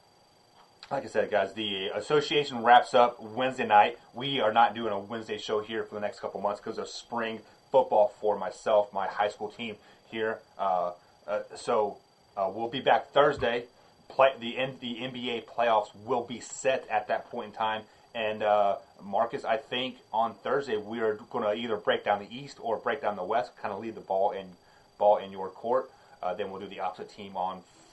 like I said, guys, the association wraps up Wednesday night. We are not doing a Wednesday show here for the next couple months because of spring football for myself, my high school team here. So we'll be back Thursday. The NBA playoffs will be set at that point in time. And Marcus, I think on Thursday we are going to either break down the East or break down the West, kind of leave the ball in your court. Then we'll do the opposite team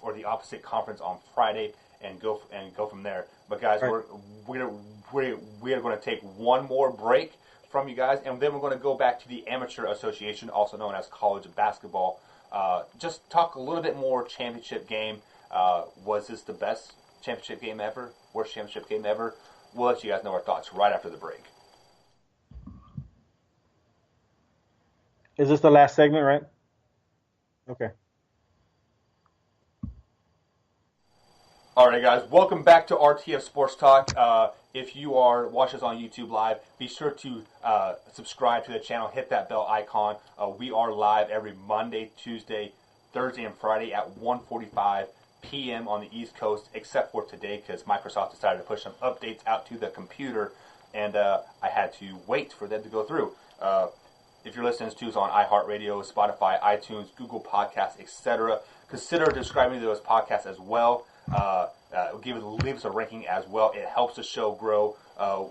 or the opposite conference on Friday and go from there. But guys, we are going to take one more break from you guys, and then we're going to go back to the Amateur Association, also known as college basketball. Just talk a little bit more championship game. Was this the best championship game ever? Worst championship game ever? We'll let you guys know our thoughts right after the break. Is this the last segment, right? Okay. All right, guys, welcome back to RTF Sports Talk. If you are watching us on YouTube Live, be sure to subscribe to the channel, hit that bell icon. We are live every Monday, Tuesday, Thursday, and Friday at 1:45 p.m. on the East Coast, except for today because Microsoft decided to push some updates out to the computer, and I had to wait for them to go through. If you're listening to us on iHeartRadio, Spotify, iTunes, Google Podcasts, etc., consider subscribing to those podcasts as well. Leave us a ranking as well. It helps the show grow.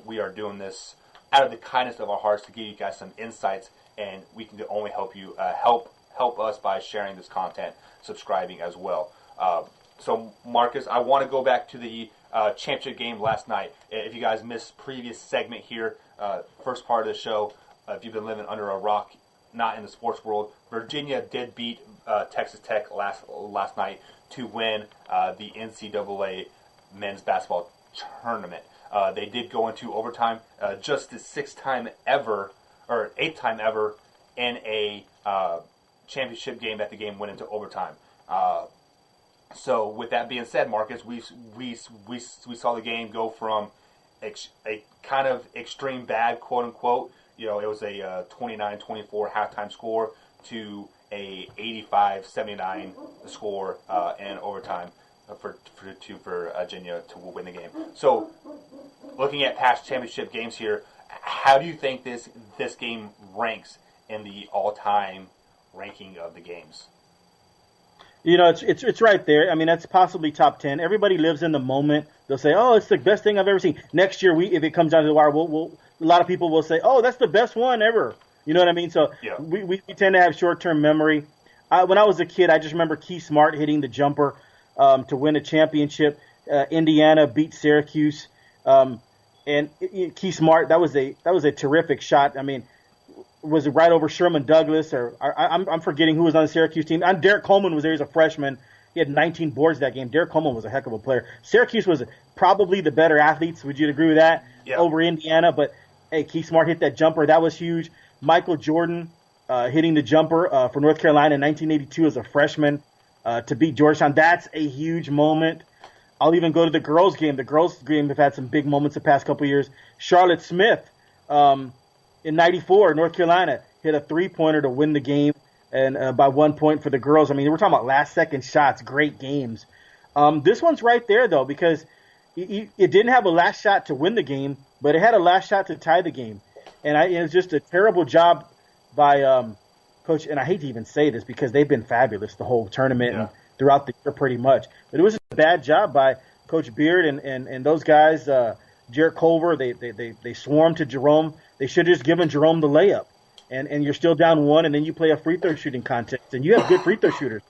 We are doing this out of the kindness of our hearts to give you guys some insights, and we can only help you help us by sharing this content, subscribing as well. So, Marcus, I want to go back to the championship game last night. If you guys missed previous segment here, first part of the show, if you've been living under a rock, not in the sports world, Virginia did beat Texas Tech last night to win the NCAA men's basketball tournament. They did go into overtime, just the 8th time ever in a championship game that the game went into overtime. So with that being said, Marcus, we saw the game go from a kind of extreme bad, quote unquote. It was a 29-24 halftime score to a 85-79 score in overtime for Virginia to win the game. So, looking at past championship games here, how do you think this game ranks in the all-time ranking of the games? It's right there. I mean, that's possibly top 10. Everybody lives in the moment. They'll say, "Oh, it's the best thing I've ever seen." Next year, if it comes down to the wire, a lot of people will say, "Oh, that's the best one ever." You know what I mean? So yeah. we tend to have short-term memory. When I was a kid, I just remember Keith Smart hitting the jumper to win a championship. Indiana beat Syracuse, and Keith Smart, that was a terrific shot. I mean, was it right over Sherman Douglas, or I'm forgetting who was on the Syracuse team. And Derek Coleman was there as a freshman. He had 19 boards that game. Derek Coleman was a heck of a player. Syracuse was probably the better athletes. Would you agree with that? Yeah. Over Indiana, but hey, Keith Smart hit that jumper. That was huge. Michael Jordan hitting the jumper for North Carolina in 1982 as a freshman to beat Georgetown. That's a huge moment. I'll even go to the girls' game. The girls' game have had some big moments the past couple of years. Charlotte Smith in 94, North Carolina, hit a three-pointer to win the game and by 1 point for the girls. I mean, we're talking about last-second shots, great games. This one's right there, though, because it didn't have a last shot to win the game, but it had a last shot to tie the game. And it was just a terrible job by Coach, and I hate to even say this because they've been fabulous the whole tournament and throughout the year pretty much. But it was a bad job by Coach Beard and those guys, Jarrett Culver. They swarmed to Jerome. They should have just given Jerome the layup. And you're still down one, and then you play a free throw shooting contest, and you have good free throw shooters.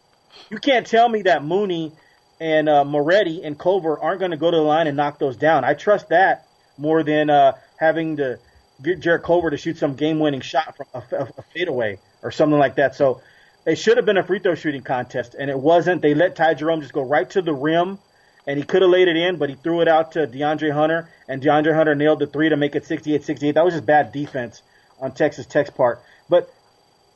You can't tell me that Mooney and Moretti and Culver aren't going to go to the line and knock those down. I trust that more than having to get Jarrett Culver to shoot some game-winning shot from a fadeaway or something like that. So it should have been a free throw shooting contest, and it wasn't. They let Ty Jerome just go right to the rim, and he could have laid it in, but he threw it out to DeAndre Hunter, and DeAndre Hunter nailed the three to make it 68-68. That was just bad defense on Texas Tech's part. But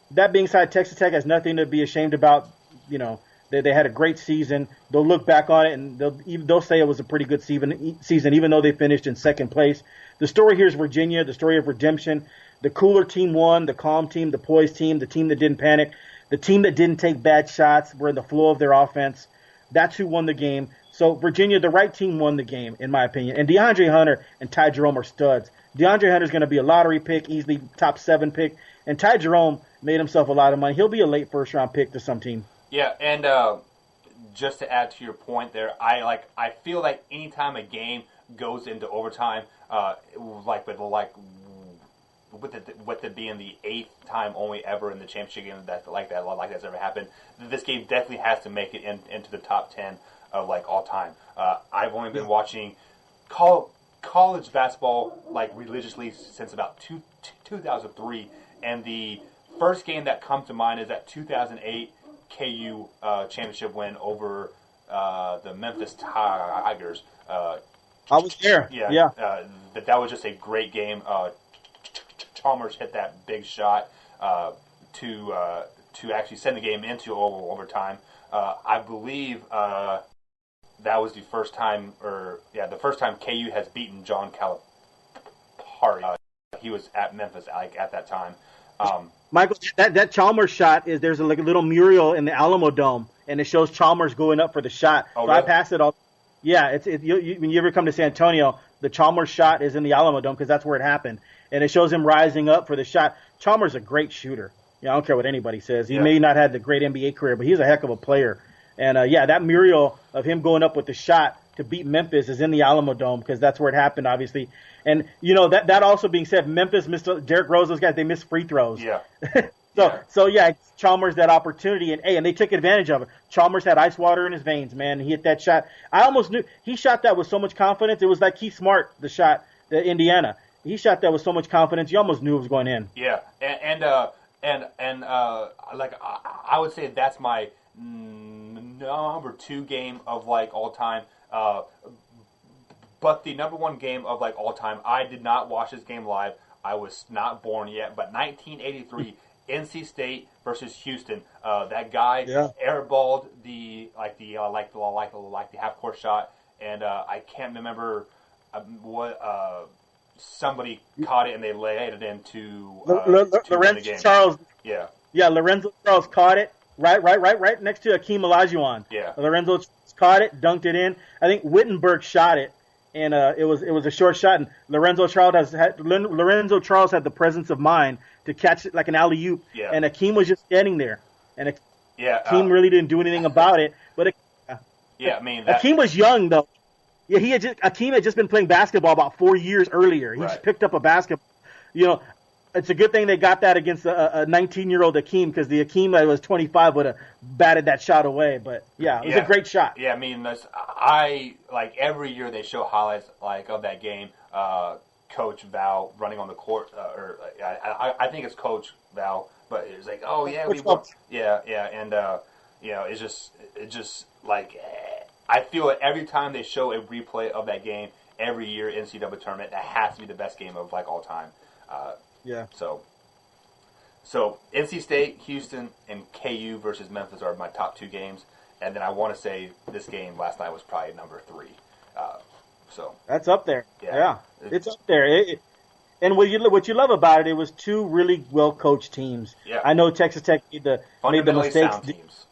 that being said, Texas Tech has nothing to be ashamed about. They had a great season. They'll look back on it, and they'll say it was a pretty good season, even though they finished in second place. The story here is Virginia, the story of redemption. The cooler team won, the calm team, the poised team, the team that didn't panic, the team that didn't take bad shots, were in the flow of their offense. That's who won the game. So Virginia, the right team, won the game, in my opinion. And DeAndre Hunter and Ty Jerome are studs. DeAndre Hunter's going to be a lottery pick, easily top 7 pick. And Ty Jerome made himself a lot of money. He'll be a late first-round pick to some team. Yeah, and just to add to your point there, I feel like anytime a game goes into overtime, with it being the 8th time only ever in the championship game that's ever happened, this game definitely has to make it into the top 10 of all time. I've only been watching college basketball religiously since about 2003, and the first game that comes to mind is that 2008 KU championship win over the Memphis Tigers. I was there. Yeah. That was just a great game. Chalmers hit that big shot to to actually send the game into overtime. I believe that was the first time, the first time KU has beaten John Calipari. He was at Memphis at that time. Michael, that Chalmers shot there's a little mural in the Alamo Dome, and it shows Chalmers going up for the shot. Oh, so really? I passed it all. Yeah, when you ever come to San Antonio, the Chalmers shot is in the Alamo Dome because that's where it happened, and it shows him rising up for the shot. Chalmers is a great shooter. I don't care what anybody says. He may not have the great NBA career, but he's a heck of a player. And that mural of him going up with the shot to beat Memphis is in the Alamo Dome because that's where it happened, obviously. And that also being said, Memphis missed Derrick Rose. Those guys, they missed free throws. Yeah. So Chalmers that opportunity, and they took advantage of it. Chalmers had ice water in his veins, man. He hit that shot. I almost knew he shot that with so much confidence. It was like Keith Smart, the shot, the Indiana. He shot that with so much confidence. You almost knew it was going in. Yeah, and I would say that's my number 2 game of all time. But the number 1 game of all time, I did not watch this game live. I was not born yet. But 1983, NC State versus Houston. That guy airballed the half court shot, and I can't remember what. Somebody caught it and they laid it into Lorenzo Charles. Yeah, Lorenzo Charles caught it right next to Akeem Olajuwon. Yeah, Lorenzo caught it, dunked it in. I think Wittenberg shot it, and it was a short shot. And Lorenzo Charles had the presence of mind to catch it like an alley oop. Yeah. And Akeem was just standing there, and Akeem really didn't do anything about it. But Akeem was young though. Yeah, Akeem had just been playing basketball about 4 years earlier. He just picked up a basketball. It's a good thing they got that against a 19-year-old Akeem because the Akeem that was 25 would have batted that shot away. But it was a great shot. Yeah, I mean, I every year they show highlights of that game. Coach Val running on the court, I think it's Coach Val, but it's we won. And it's just I feel it every time they show a replay of that game every year NCAA tournament. That has to be the best game of all time. So NC State, Houston, and KU versus Memphis are my top 2 games, and then I want to say this game last night was probably number 3. So that's up there. Yeah, it's up there. And what you love about it was 2 really well coached teams. Yeah. I know Texas Tech made the mistakes. Sound teams.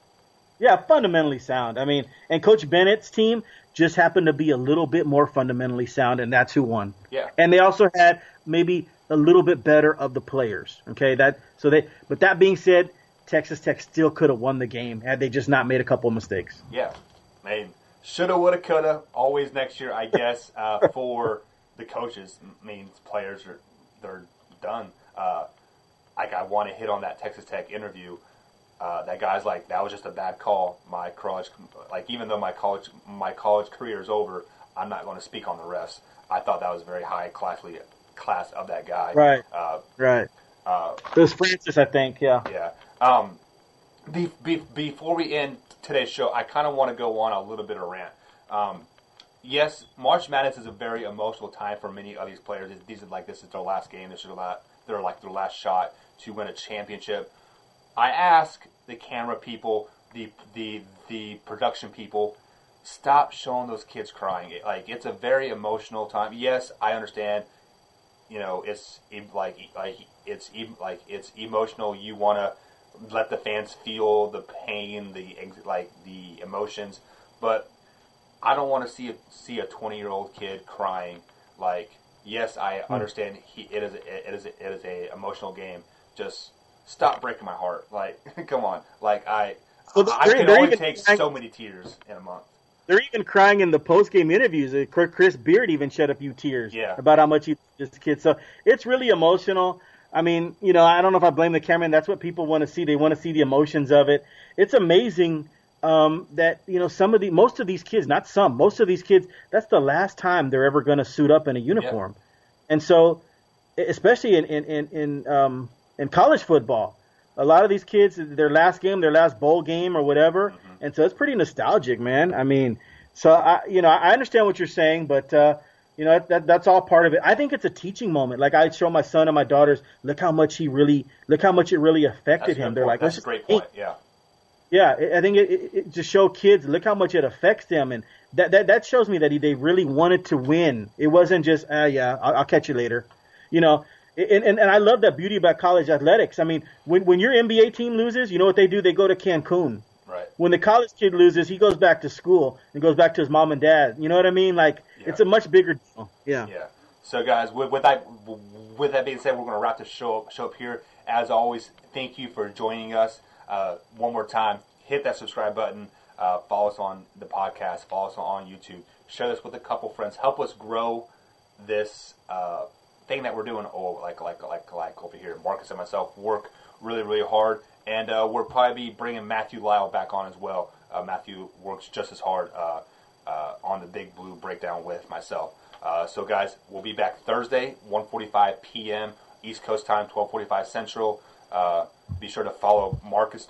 Yeah, fundamentally sound. I mean, and Coach Bennett's team just happened to be a little bit more fundamentally sound, and that's who won. Yeah. And they also had maybe a little bit better of the players. Okay, but that being said, Texas Tech still could have won the game had they just not made a couple of mistakes. Yeah, I mean, shoulda, woulda, coulda. Always next year, I guess. For the coaches, players they're done. I want to hit on that Texas Tech interview. That guy's that was just a bad call. My college, even though my college career is over, I'm not going to speak on the rest. I thought that was very high class of that guy. Right. Right. It was Francis, I think. Yeah. Yeah. Before we end today's show, I kind of want to go on a little bit of rant. Yes, March Madness is a very emotional time for many of these players. This is their last game. This is their last shot to win a championship. I ask the camera people, the production people, stop showing those kids crying. It's a very emotional time. Yes, I understand. It's emotional. You want to let the fans feel the pain, the emotions, but I don't want to see a 20-year-old kid crying. Yes, I understand. It is a emotional game. Just stop breaking my heart. Come on. I can only take so many tears in a month. They're even crying in the post-game interviews. Chris Beard even shed a few tears about how much he loves this kid. So it's really emotional. I mean, I don't know if I blame the cameraman. That's what people want to see. They want to see the emotions of it. It's amazing that, most of these kids, most of these kids, that's the last time they're ever going to suit up in a uniform. Yeah. And so, especially in college football, a lot of these kids, their last game, their last bowl game or whatever. Mm-hmm. And so it's pretty nostalgic, man. I mean, so I understand what you're saying, but, You know, that's all part of it. I think it's a teaching moment. Like I show my son and my daughters, look how much it really affected him. They're like, that's a great point. Yeah. Yeah, I think it to show kids, look how much it affects them, and that shows me that they really wanted to win. It wasn't just, yeah, I'll catch you later, you know. And I love that beauty about college athletics. I mean, when your NBA team loses, you know what they do? They go to Cancun. Right. When the college kid loses, he goes back to school and goes back to his mom and dad. You know what I mean? Like, it's a much bigger deal. Yeah. Yeah. So, guys, with that being said, we're going to wrap the show up here. As always, thank you for joining us. One more time, hit that subscribe button. Follow us on the podcast. Follow us on YouTube. Share this with a couple friends. Help us grow this thing that we're doing. Like over here, Marcus and myself work really, really hard, and we'll probably be bringing Matthew Lyle back on as well. Matthew works just as hard on the Big Blue Breakdown with myself. So, guys, we'll be back Thursday, 1:45 p.m. East Coast time, 12:45 Central. Be sure to follow Marcus